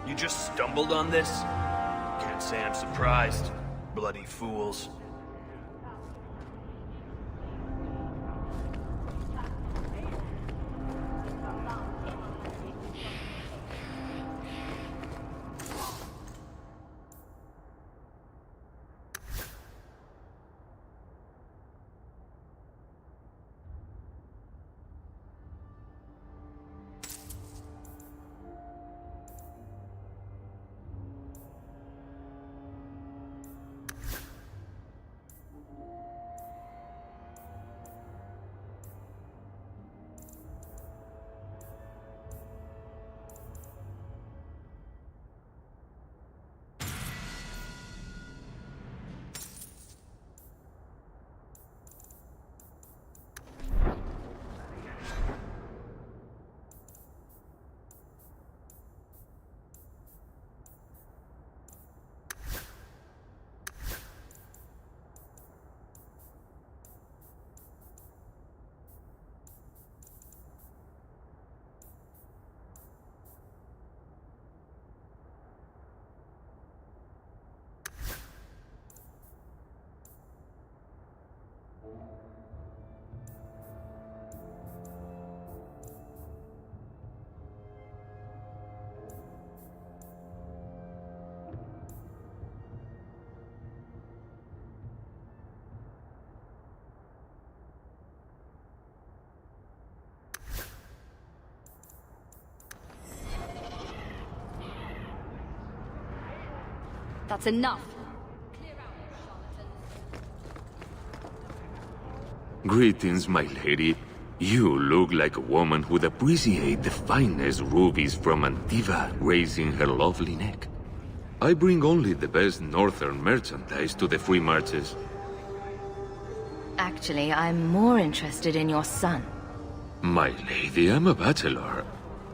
You just stumbled on this? Can't say I'm surprised. Bloody fools. That's enough. Greetings, my lady. You look like a woman who'd appreciate the finest rubies from Antiva raising her lovely neck. I bring only the best northern merchandise to the free marches. Actually, I'm more interested in your son. My lady, I'm a bachelor.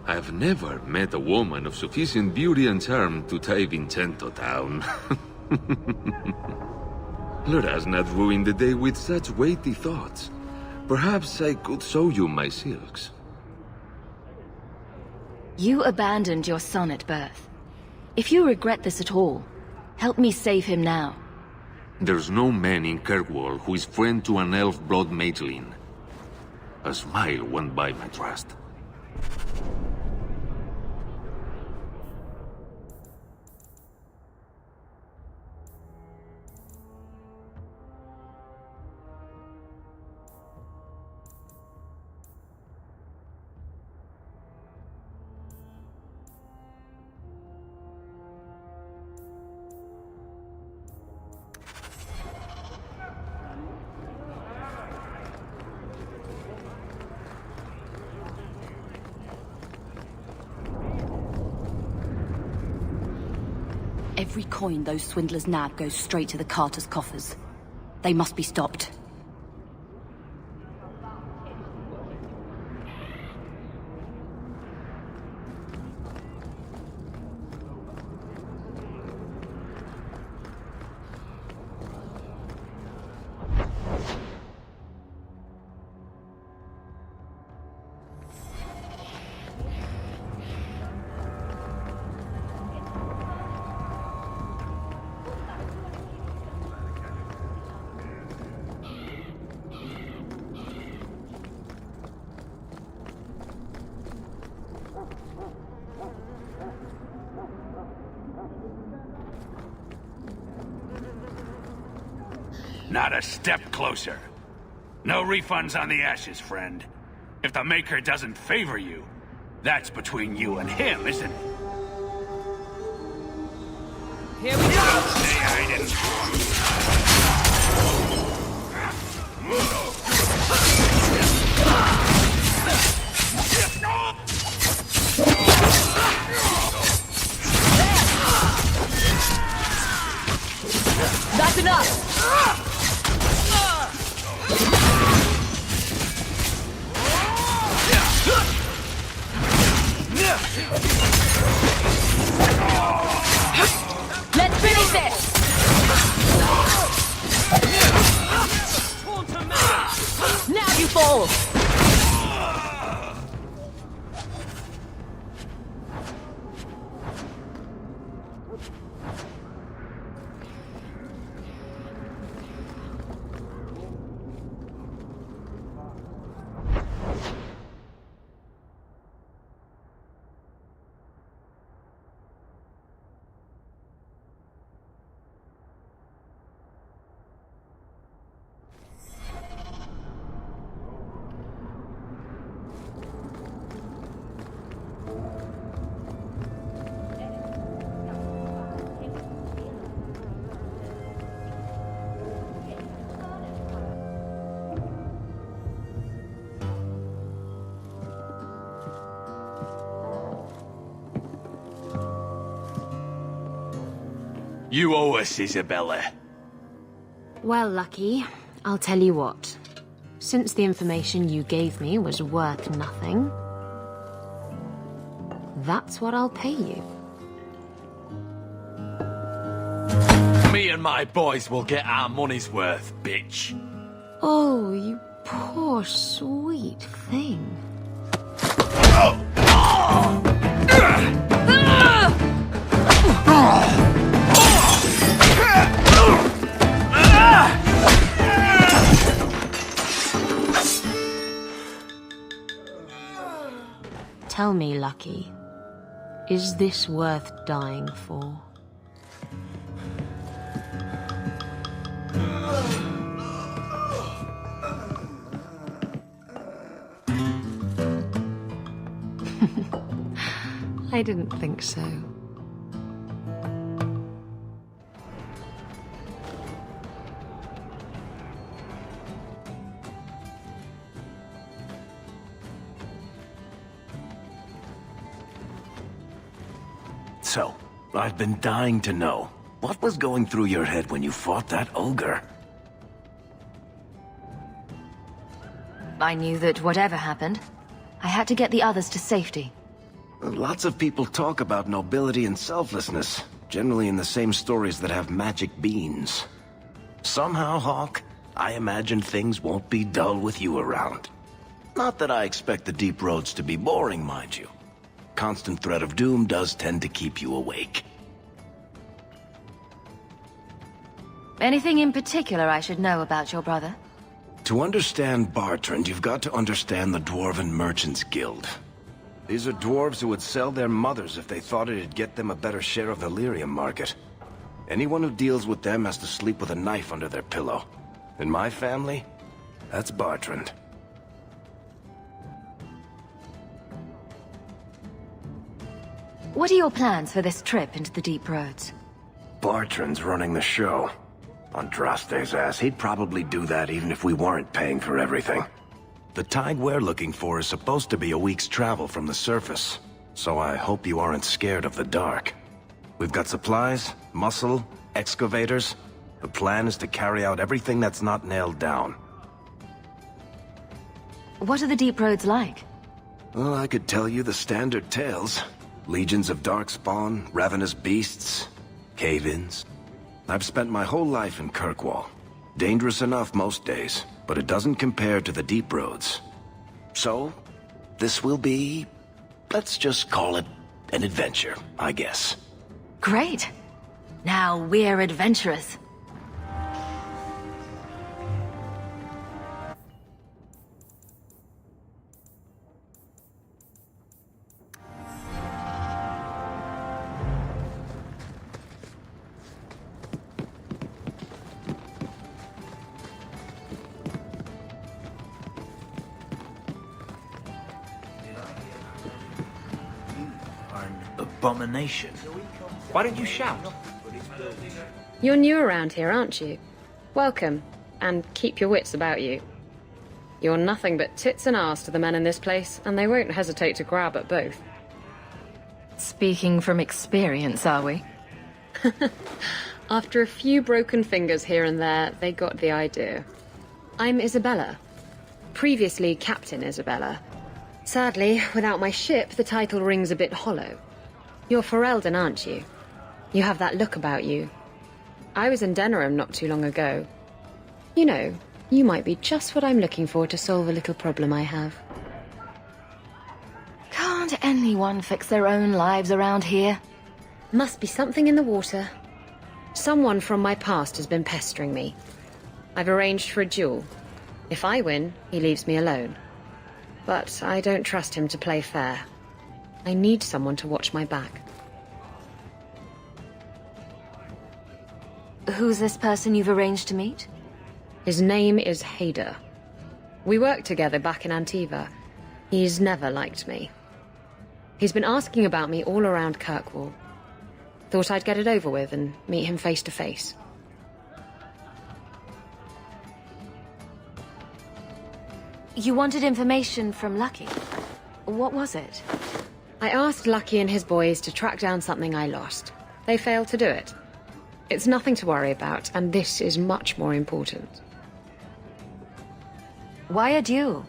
I've never met a woman of sufficient beauty and charm to tie Vincento down. Let us not ruin the day with such weighty thoughts. Perhaps I could show you my silks. You abandoned your son at birth. If you regret this at all, help me save him now. There's no man in Kirkwall who is friend to an elf blood mageling. A smile won't buy my trust. Every coin those swindlers nab goes straight to the carters' coffers. They must be stopped. Not a step closer. No refunds on the ashes, friend. If the Maker doesn't favor you, that's between you and him, isn't it? Here we go! Say I didn't warn you. That's enough! Let's finish this! Now you fall! You owe us, Isabella. Well, Lucky, I'll tell you what. Since the information you gave me was worth nothing, that's what I'll pay you. Me and my boys will get our money's worth, bitch. Oh, you poor, sweet thing. Tell me, Lucky, is this worth dying for? I didn't think so. So, I've been dying to know. What was going through your head when you fought that ogre? I knew that whatever happened, I had to get the others to safety. Lots of people talk about nobility and selflessness, generally in the same stories that have magic beans. Somehow, Hawk, I imagine things won't be dull with you around. Not that I expect the deep roads to be boring, mind you. Constant threat of doom does tend to keep you awake. Anything in particular I should know about your brother? To understand Bartrand, you've got to understand the Dwarven Merchants Guild. These are dwarves who would sell their mothers if they thought it'd get them a better share of the lyrium market. Anyone who deals with them has to sleep with a knife under their pillow. In my family, that's Bartrand. What are your plans for this trip into the deep roads? Bartrand's running the show. Andraste's ass, he'd probably do that even if we weren't paying for everything. The tide we're looking for is supposed to be a week's travel from the surface, so I hope you aren't scared of the dark. We've got supplies, muscle, excavators. The plan is to carry out everything that's not nailed down. What are the deep roads like? Well, I could tell you the standard tales. Legions of darkspawn, ravenous beasts, cave-ins. I've spent my whole life in Kirkwall. Dangerous enough most days, but it doesn't compare to the deep roads. So, this will be... let's just call it an adventure, I guess. Great. Now we're adventurous. Abomination. Why don't you shout? You're new around here, aren't you? Welcome, and keep your wits about you. You're nothing but tits and arse to the men in this place, and they won't hesitate to grab at both. Speaking from experience, are we? After a few broken fingers here and there, they got the idea. I'm Isabella. Previously Captain Isabella. Sadly, without my ship, the title rings a bit hollow. You're Ferelden, aren't you? You have that look about you. I was in Denerim not too long ago. You know, you might be just what I'm looking for to solve a little problem I have. Can't anyone fix their own lives around here? Must be something in the water. Someone from my past has been pestering me. I've arranged for a duel. If I win, he leaves me alone. But I don't trust him to play fair. I need someone to watch my back. Who's this person you've arranged to meet? His name is Hader. We worked together back in Antiva. He's never liked me. He's been asking about me all around Kirkwall. Thought I'd get it over with and meet him face to face. You wanted information from Lucky. What was it? I asked Lucky and his boys to track down something I lost. They failed to do it. It's nothing to worry about, and this is much more important. Why a duel?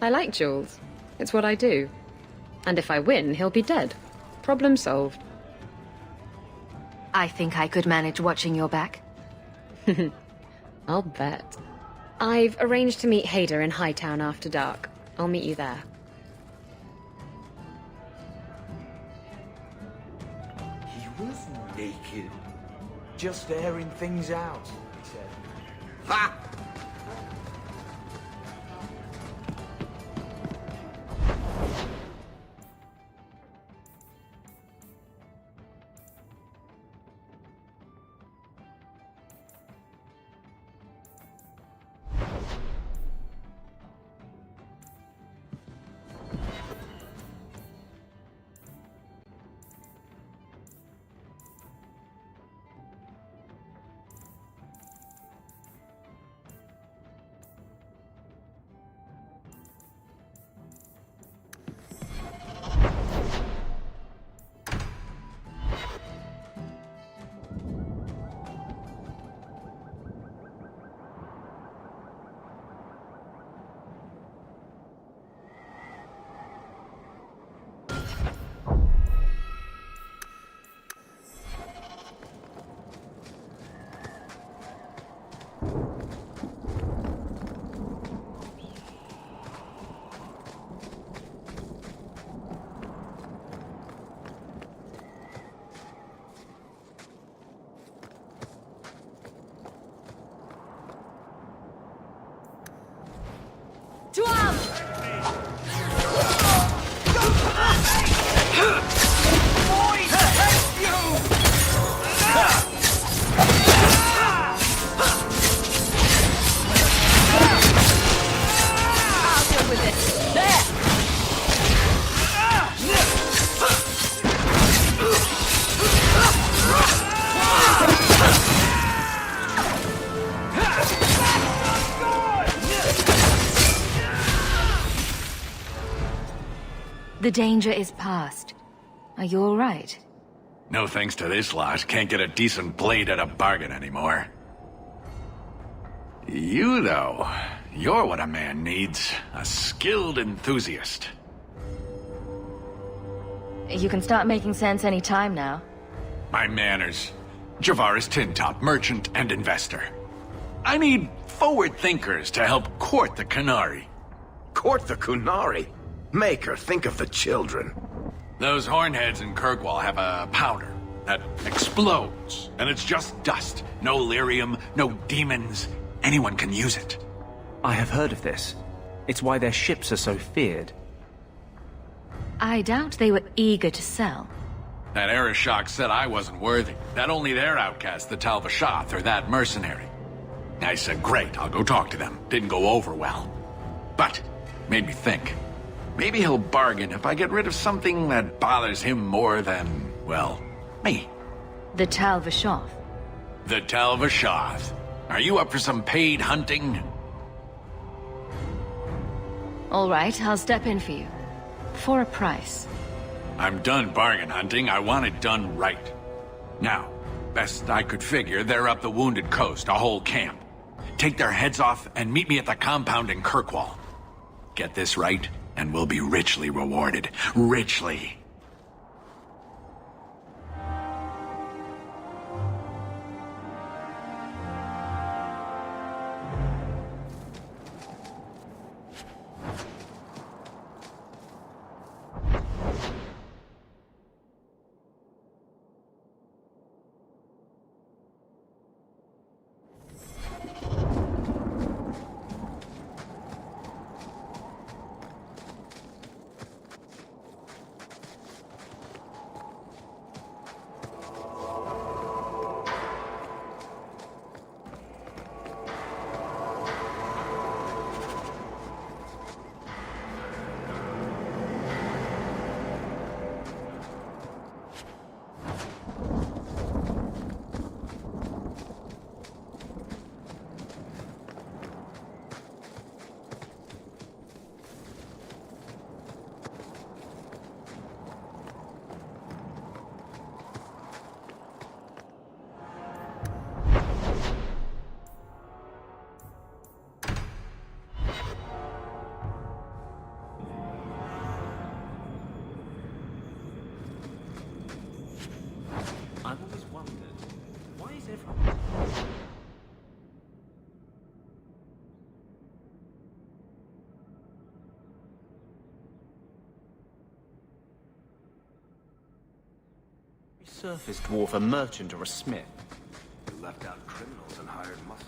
I like duels. It's what I do. And if I win, he'll be dead. Problem solved. I think I could manage watching your back. I'll bet. I've arranged to meet Hader in Hightown after dark. I'll meet you there. He was naked. Just airing things out, he said. Ha! The danger is past. Are you all right? No thanks to this lot, can't get a decent blade at a bargain anymore. You, though, you're what a man needs. A skilled enthusiast. You can start making sense any time now. My manners. Javaris Tintop, merchant and investor. I need forward thinkers to help court the Qunari. Court the Qunari? Maker, think of the children. Those hornheads in Kirkwall have a powder that explodes, and it's just dust. No lyrium, no demons. Anyone can use it. I have heard of this. It's why their ships are so feared. I doubt they were eager to sell. That Arishok said I wasn't worthy. That only their outcast, the Talvashath, or that mercenary. I said, great, I'll go talk to them. Didn't go over well. But, made me think. Maybe he'll bargain if I get rid of something that bothers him more than, well, me. The Talvashath. The Talvashath. Are you up for some paid hunting? All right, I'll step in for you. For a price. I'm done bargain hunting. I want it done right. Now, best I could figure, they're up the Wounded Coast, a whole camp. Take their heads off and meet me at the compound in Kirkwall. Get this right, and we'll be richly rewarded. Richly. Surface dwarf, a merchant, or a smith? You left out criminals and hired muscle.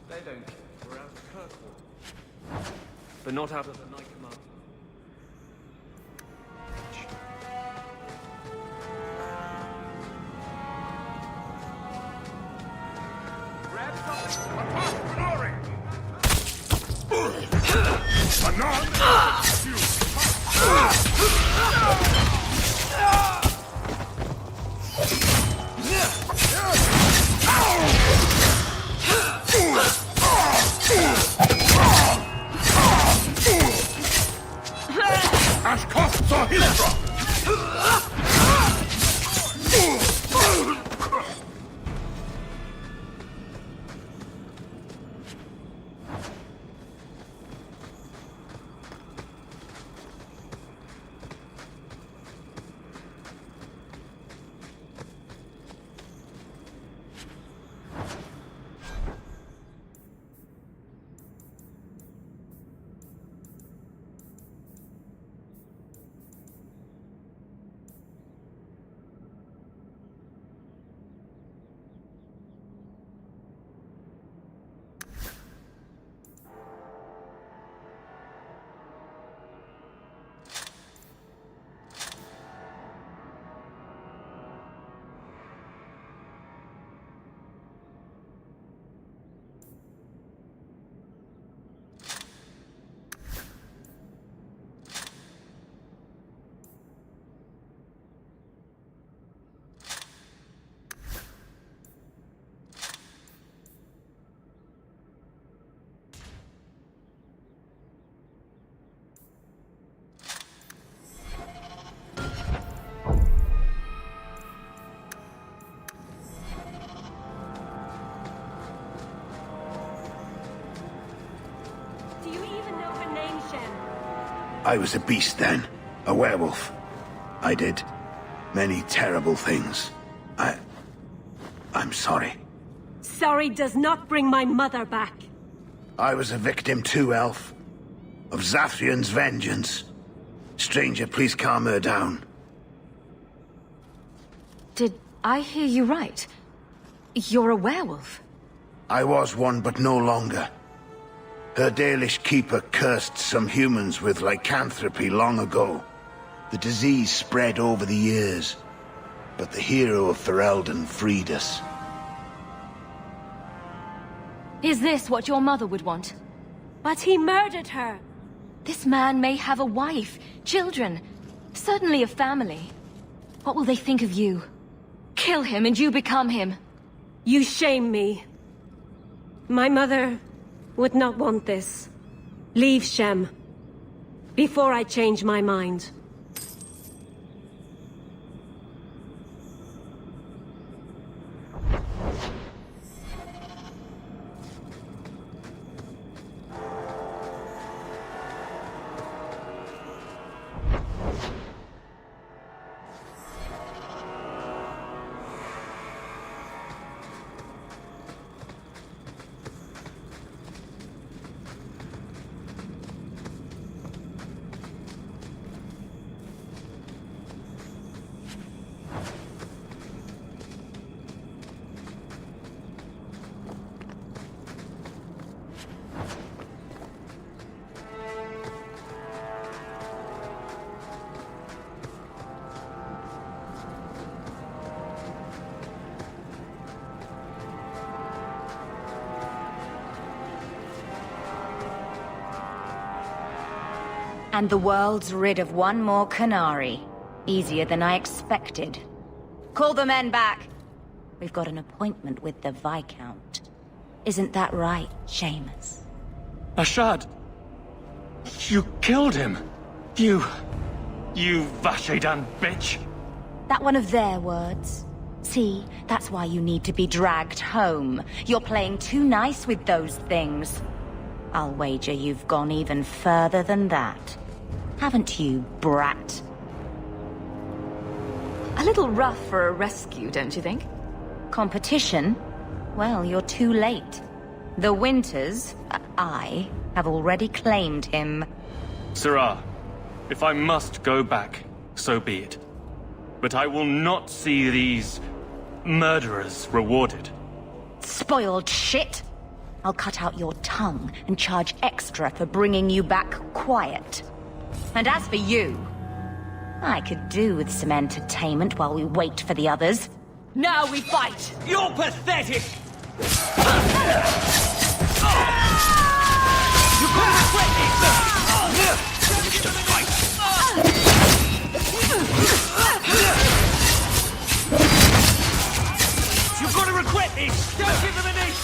They don't care. We're out of Kirkwall. But not out of the Night Command. Grab something! Attack! Glory! Anon! Ash costs are Hydra! I was a beast then. A werewolf. I did many terrible things. I'm sorry. Sorry does not bring my mother back. I was a victim too, Elf. Of Zathrian's vengeance. Stranger, please calm her down. Did I hear you right? You're a werewolf? I was one, but no longer. Her Dalish keeper cursed some humans with lycanthropy long ago. The disease spread over the years, but the hero of Ferelden freed us. Is this what your mother would want? But he murdered her! This man may have a wife, children, certainly a family. What will they think of you? Kill him and you become him. You shame me. My mother would not want this. Leave Shem. Before I change my mind. And the world's rid of one more Canary. Easier than I expected. Call the men back! We've got an appointment with the Viscount. Isn't that right, Seamus? Ashad! You killed him! You Vashedan bitch! That one of their words. See, that's why you need to be dragged home. You're playing too nice with those things. I'll wager you've gone even further than that. Haven't you, brat? A little rough for a rescue, don't you think? Competition? Well, you're too late. The Winters, I, have already claimed him. Sirrah, if I must go back, so be it. but I will not see these murderers rewarded. Spoiled shit! I'll cut out your tongue and charge extra for bringing you back quiet. And as for you, I could do with some entertainment while we wait for the others. Now we fight! You're pathetic! You're gonna regret this! Wish to fight! You're gonna regret this! Don't give them an inch!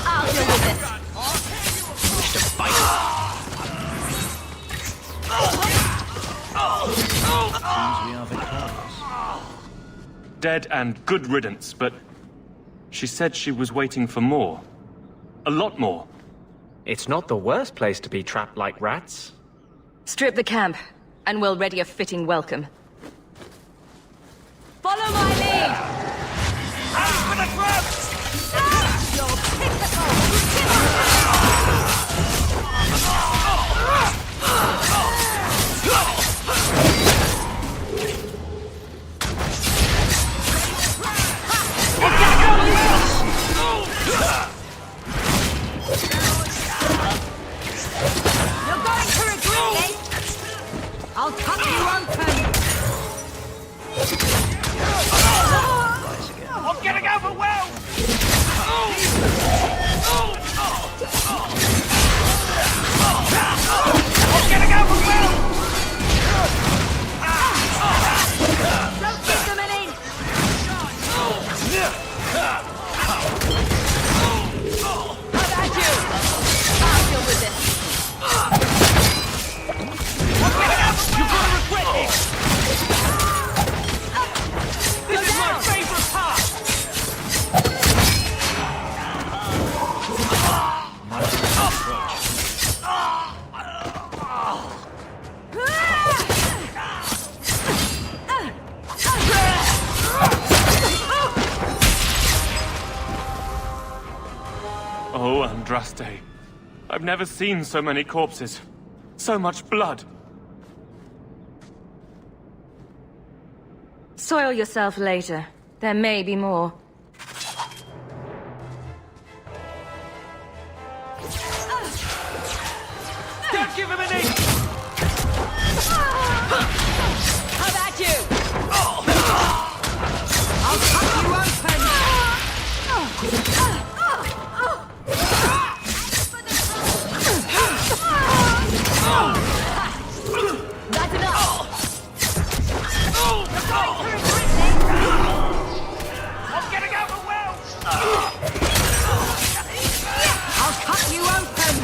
I'll deal with this! Wish to fight! Seems we are victorious. Dead and good riddance, but she said she was waiting for more. A lot more. It's not the worst place to be trapped like rats. Strip the camp, and we'll ready a fitting welcome. Follow my lead! Aim for the traps! You're pitiful! You're going to regret this! I'll cut you open! I'm getting overwhelmed! I'm getting overwhelmed! Don't give them an inch! How about you? I'll deal with this! I'm getting overwhelmed! You're gonna regret this! This is my favorite part! Oh, Andraste. I've never seen so many corpses. So much blood. Soil yourself later. There may be more. Don't give him an inch! How about you? I'll cut you open! That's enough! I'm getting overwhelmed! I'll cut you open!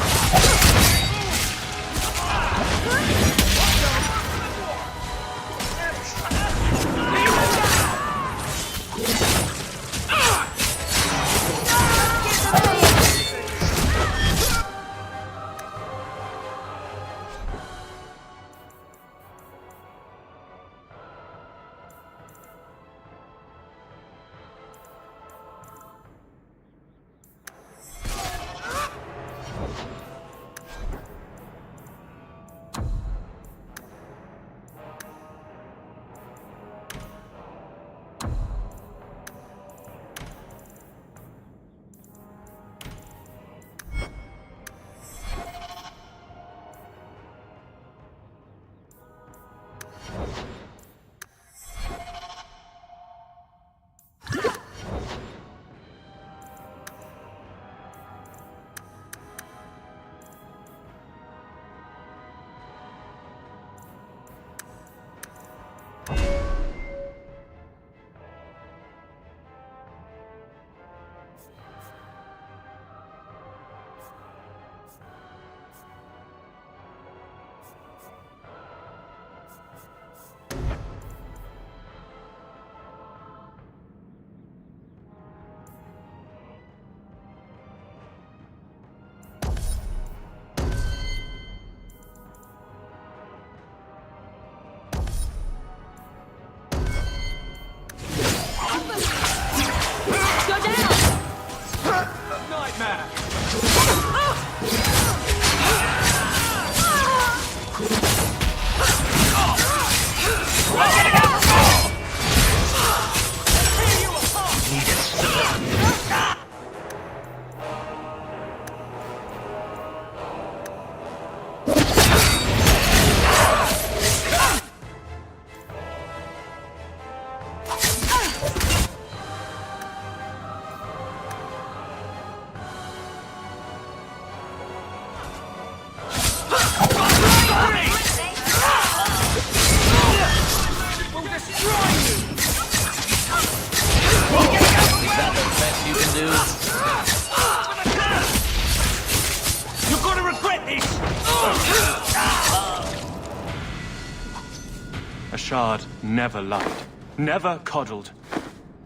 Shard never lied, never coddled.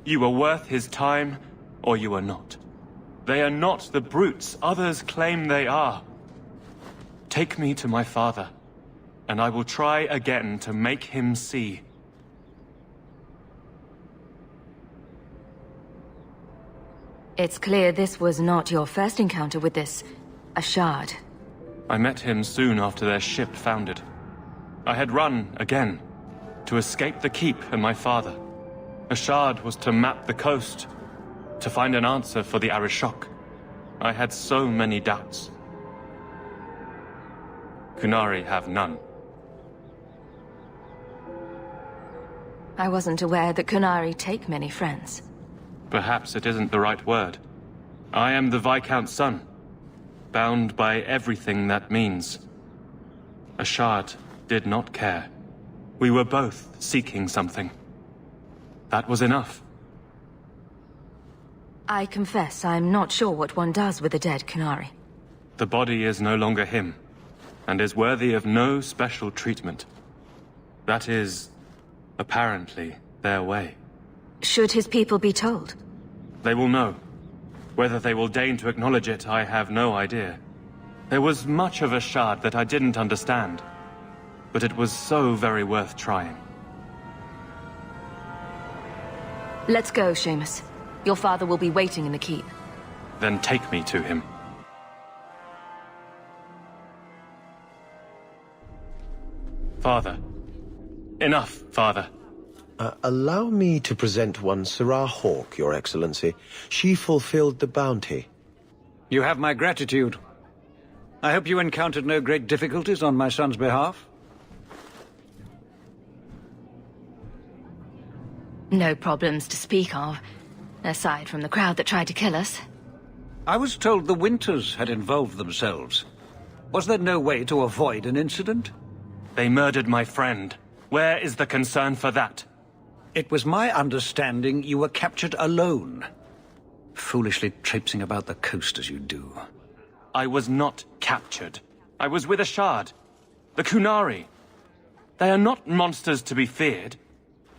You are worth his time, or you are not. They are not the brutes others claim they are. Take me to my father, and I will try again to make him see. It's clear this was not your first encounter with this... a Shard. I met him soon after their ship foundered. I had run again, to escape the keep and my father. A Shard was to map the coast, to find an answer for the Arishok. I had so many doubts. Kunari have none. I wasn't aware that Kunari take many friends. Perhaps it isn't the right word. I am the Viscount's son, bound by everything that means. A Shard did not care. We were both seeking something. That was enough. I confess I'm not sure what one does with a dead Kunari. The body is no longer him, and is worthy of no special treatment. That is, apparently, their way. Should his people be told? They will know. Whether they will deign to acknowledge it, I have no idea. There was much of a Shard that I didn't understand, but it was so very worth trying. Let's go, Seamus. Your father will be waiting in the keep. Then take me to him. Father. Enough, Father. Allow me to present one Sarah Hawke, Your Excellency. She fulfilled the bounty. You have my gratitude. I hope you encountered no great difficulties on my son's behalf? No problems to speak of, aside from the crowd that tried to kill us. I was told the Winters had involved themselves. Was there no way to avoid an incident? They murdered my friend. Where is the concern for that? It was my understanding you were captured alone. Foolishly traipsing about the coast as you do. I was not captured. I was with a Shard. The Kunari. They are not monsters to be feared.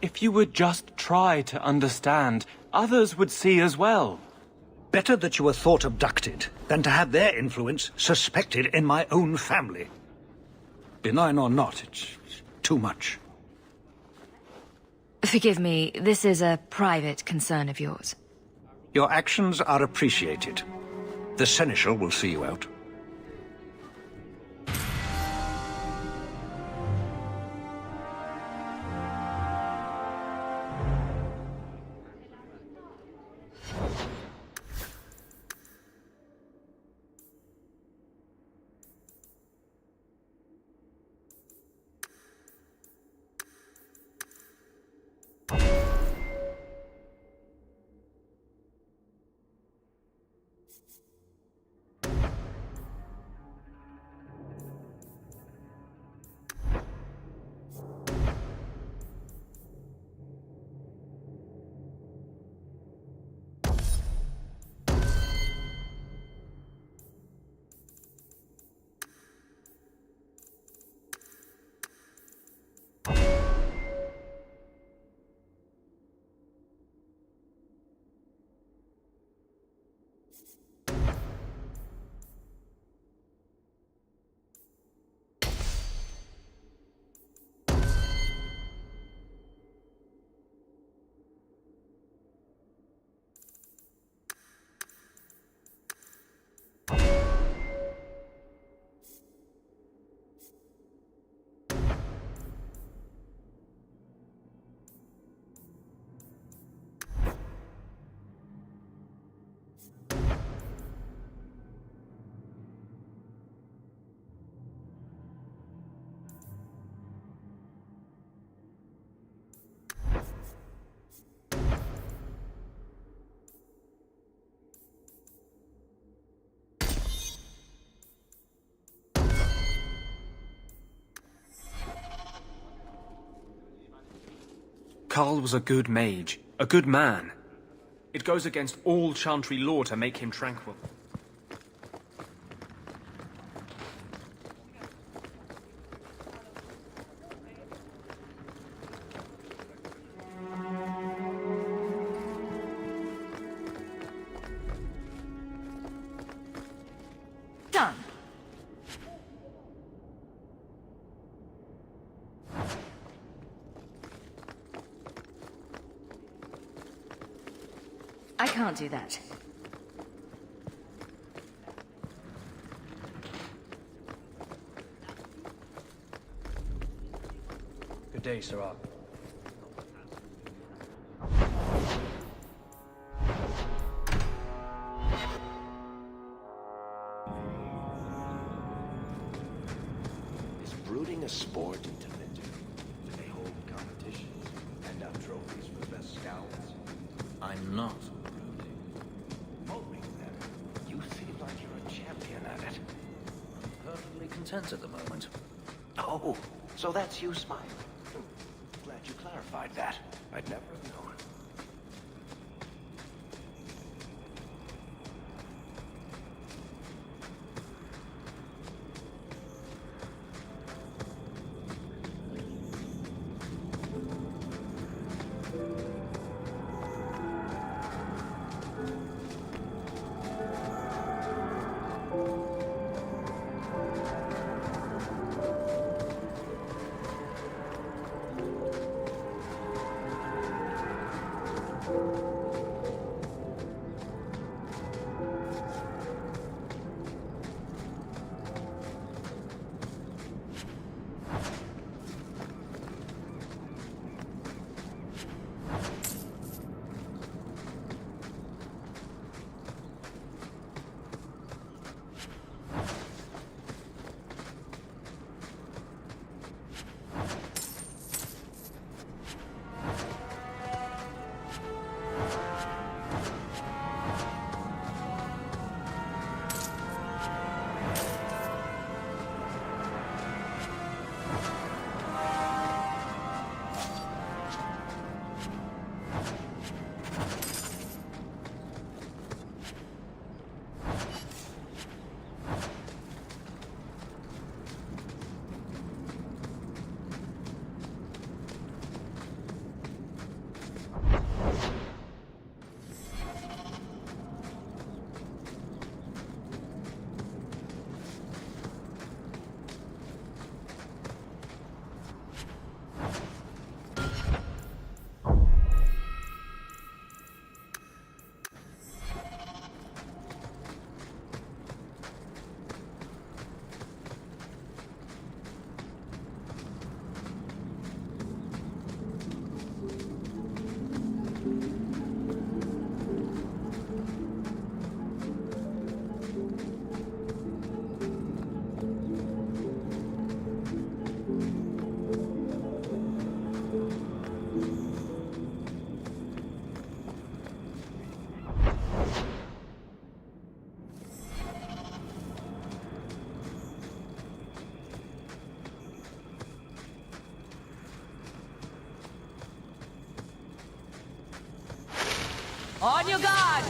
If you would just try to understand, others would see as well. Better that you were thought abducted, than to have their influence suspected in my own family. Benign or not, it's too much. Forgive me, this is a private concern of yours. Your actions are appreciated. The Seneschal will see you out. Karl was a good mage, a good man. It goes against all Chantry law to make him tranquil. Done. I can't do that. Good day, Sirrah. Is brooding a sport into winter? Do they hold competitions? Hand out trophies for the best scouts? I'm not. Hoping then. You seem like you're a champion at it. Perfectly content at the moment. Oh, so that's you smiling. Glad you clarified that. I'd never have known. On your guard!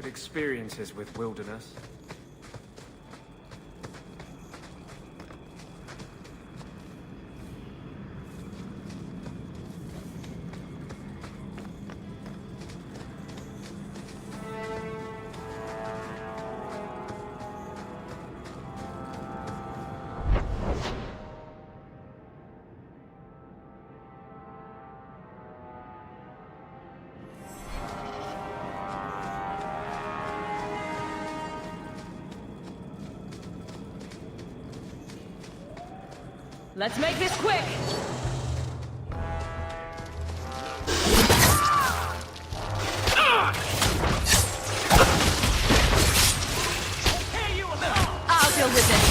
good experiences with wilderness. Let's make this quick! I'll deal with it.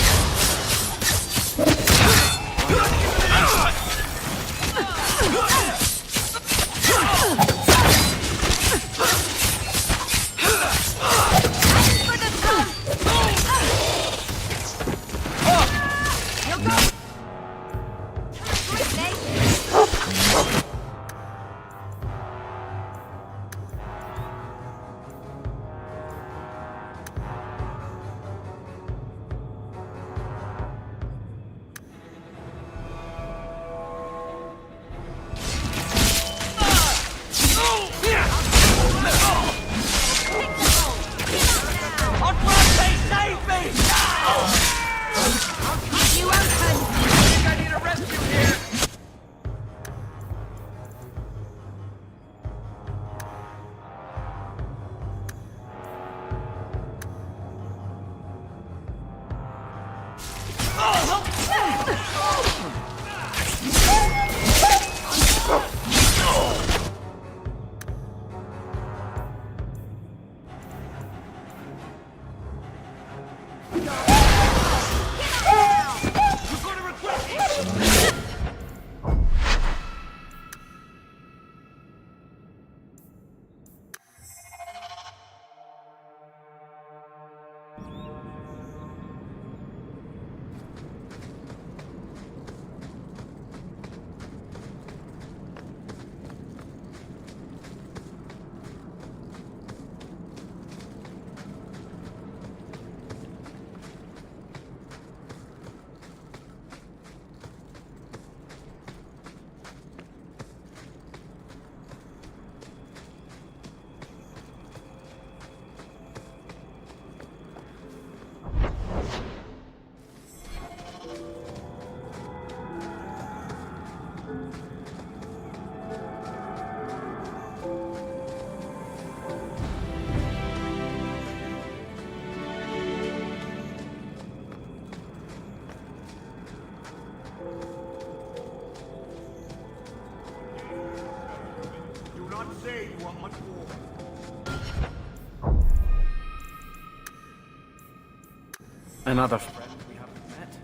Another friend we haven't met.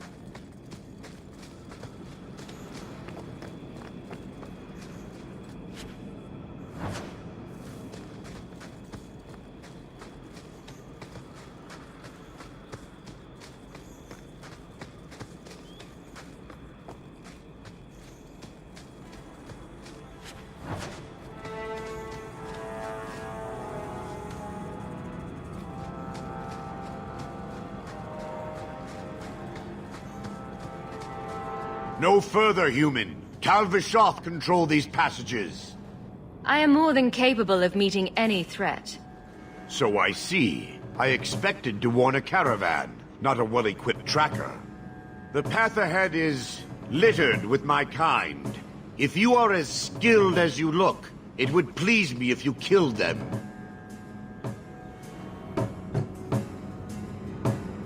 No further, human. Tal Vishoth control these passages. I am more than capable of meeting any threat. So I see. I expected to warn a caravan, not a well-equipped tracker. The path ahead is littered with my kind. If you are as skilled as you look, it would please me if you killed them.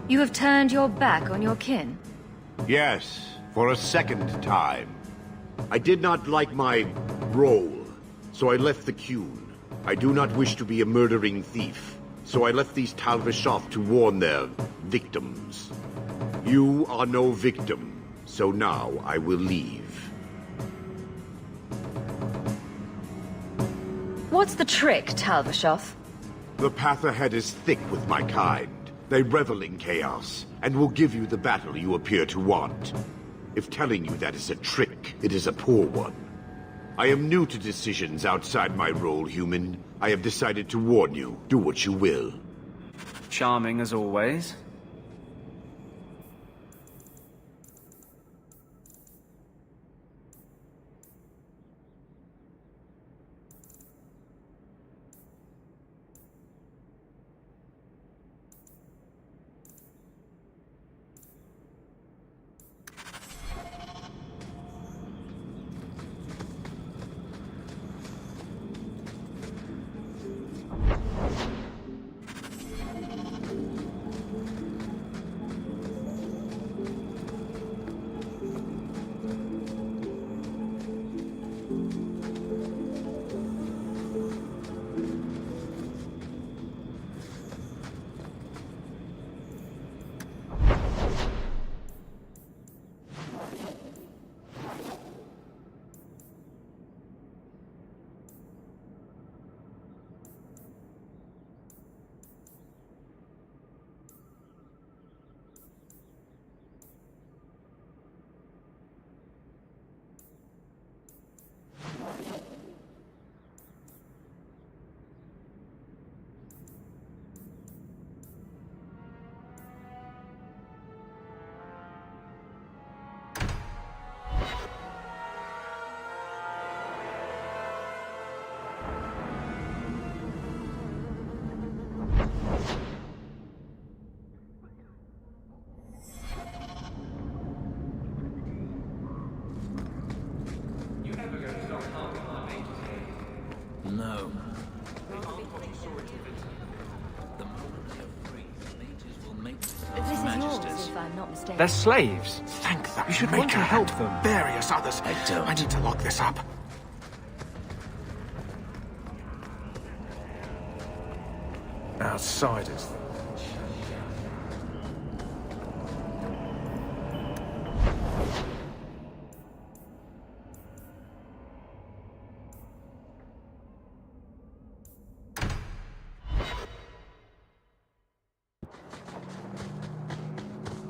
You have turned your back on your kin? Yes, for a second time. I did not like my role, so I left the Qun. I do not wish to be a murdering thief, so I left these Tal Vishoth to warn their victims. You are no victim, so now I will leave. What's the trick, Tal Vishoth? The path ahead is thick with my kind. They revel in chaos, and will give you the battle you appear to want. If telling you that is a trick, it is a poor one. I am new to decisions outside my role, human. I have decided to warn you. Do what you will. Charming as always. No. This is yours, if I'm not mistaken. They're slaves. Thank them. You should Make want to her help and them. various others. I don't. I need to lock this up. Outsiders.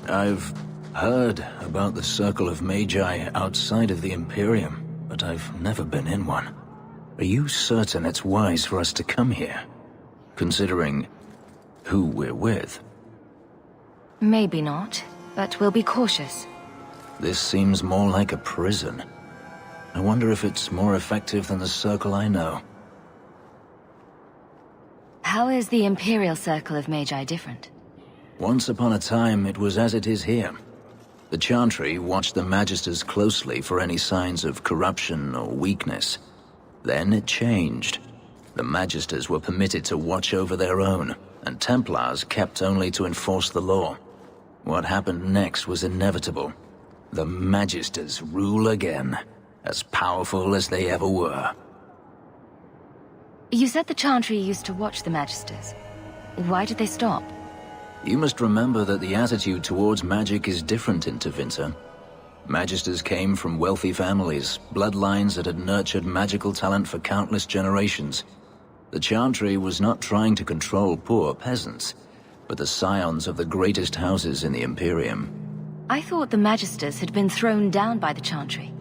I've heard about the Circle of Magi outside of the Imperium, but I've never been in one. Are you certain it's wise for us to come here, considering who we're with? Maybe not, but we'll be cautious. This seems more like a prison. I wonder if it's more effective than the Circle I know. How is the Imperial Circle of Magi different? Once upon a time, it was as it is here. The Chantry watched the Magisters closely for any signs of corruption or weakness. Then it changed. The Magisters were permitted to watch over their own, and Templars kept only to enforce the law. What happened next was inevitable. The Magisters rule again, as powerful as they ever were. You said the Chantry used to watch the Magisters. Why did they stop? You must remember that the attitude towards magic is different in Tevinter. Magisters came from wealthy families, bloodlines that had nurtured magical talent for countless generations. The Chantry was not trying to control poor peasants, but the scions of the greatest houses in the Imperium. I thought the Magisters had been thrown down by the Chantry.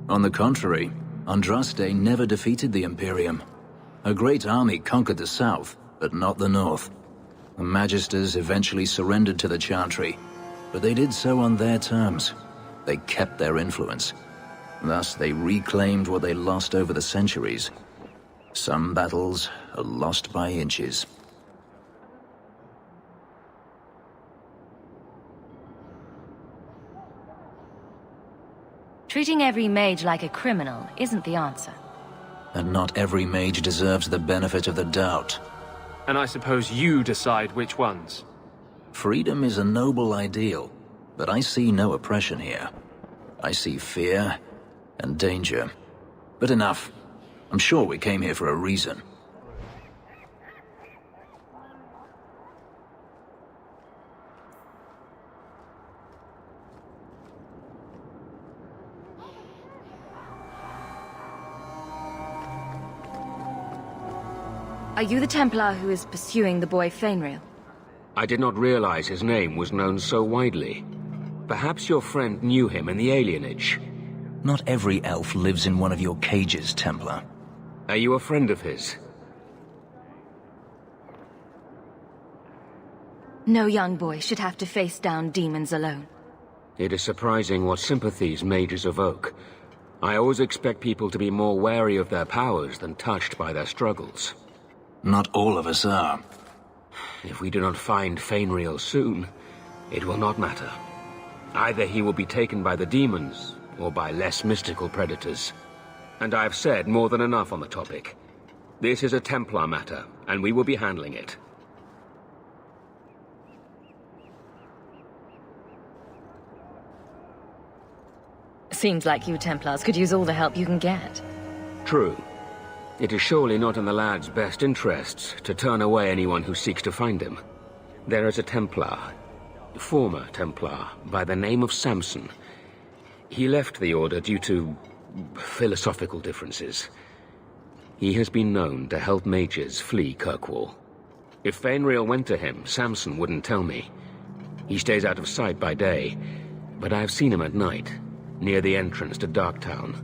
On the contrary, Andraste never defeated the Imperium. A great army conquered the south, but not the north. The Magisters eventually surrendered to the Chantry, but they did so on their terms. They kept their influence. Thus, they reclaimed what they lost over the centuries. Some battles are lost by inches. Treating every mage like a criminal isn't the answer. And not every mage deserves the benefit of the doubt. And I suppose you decide which ones. Freedom is a noble ideal, but I see no oppression here. I see fear and danger. But enough. I'm sure we came here for a reason. Are you the Templar who is pursuing the boy Fainrail? I did not realize his name was known so widely. Perhaps your friend knew him in the alienage. Not every elf lives in one of your cages, Templar. Are you a friend of his? No young boy should have to face down demons alone. It is surprising what sympathies mages evoke. I always expect people to be more wary of their powers than touched by their struggles. Not all of us are. If we do not find Fainriel soon, it will not matter. Either he will be taken by the demons, or by less mystical predators. And I have said more than enough on the topic. This is a Templar matter, and we will be handling it. Seems like you Templars could use all the help you can get. True. It is surely not in the lad's best interests to turn away anyone who seeks to find him. There is a Templar, former Templar, by the name of Samson. He left the Order due to philosophical differences. He has been known to help mages flee Kirkwall. If Fainriel went to him, Samson wouldn't tell me. He stays out of sight by day, but I have seen him at night, near the entrance to Darktown.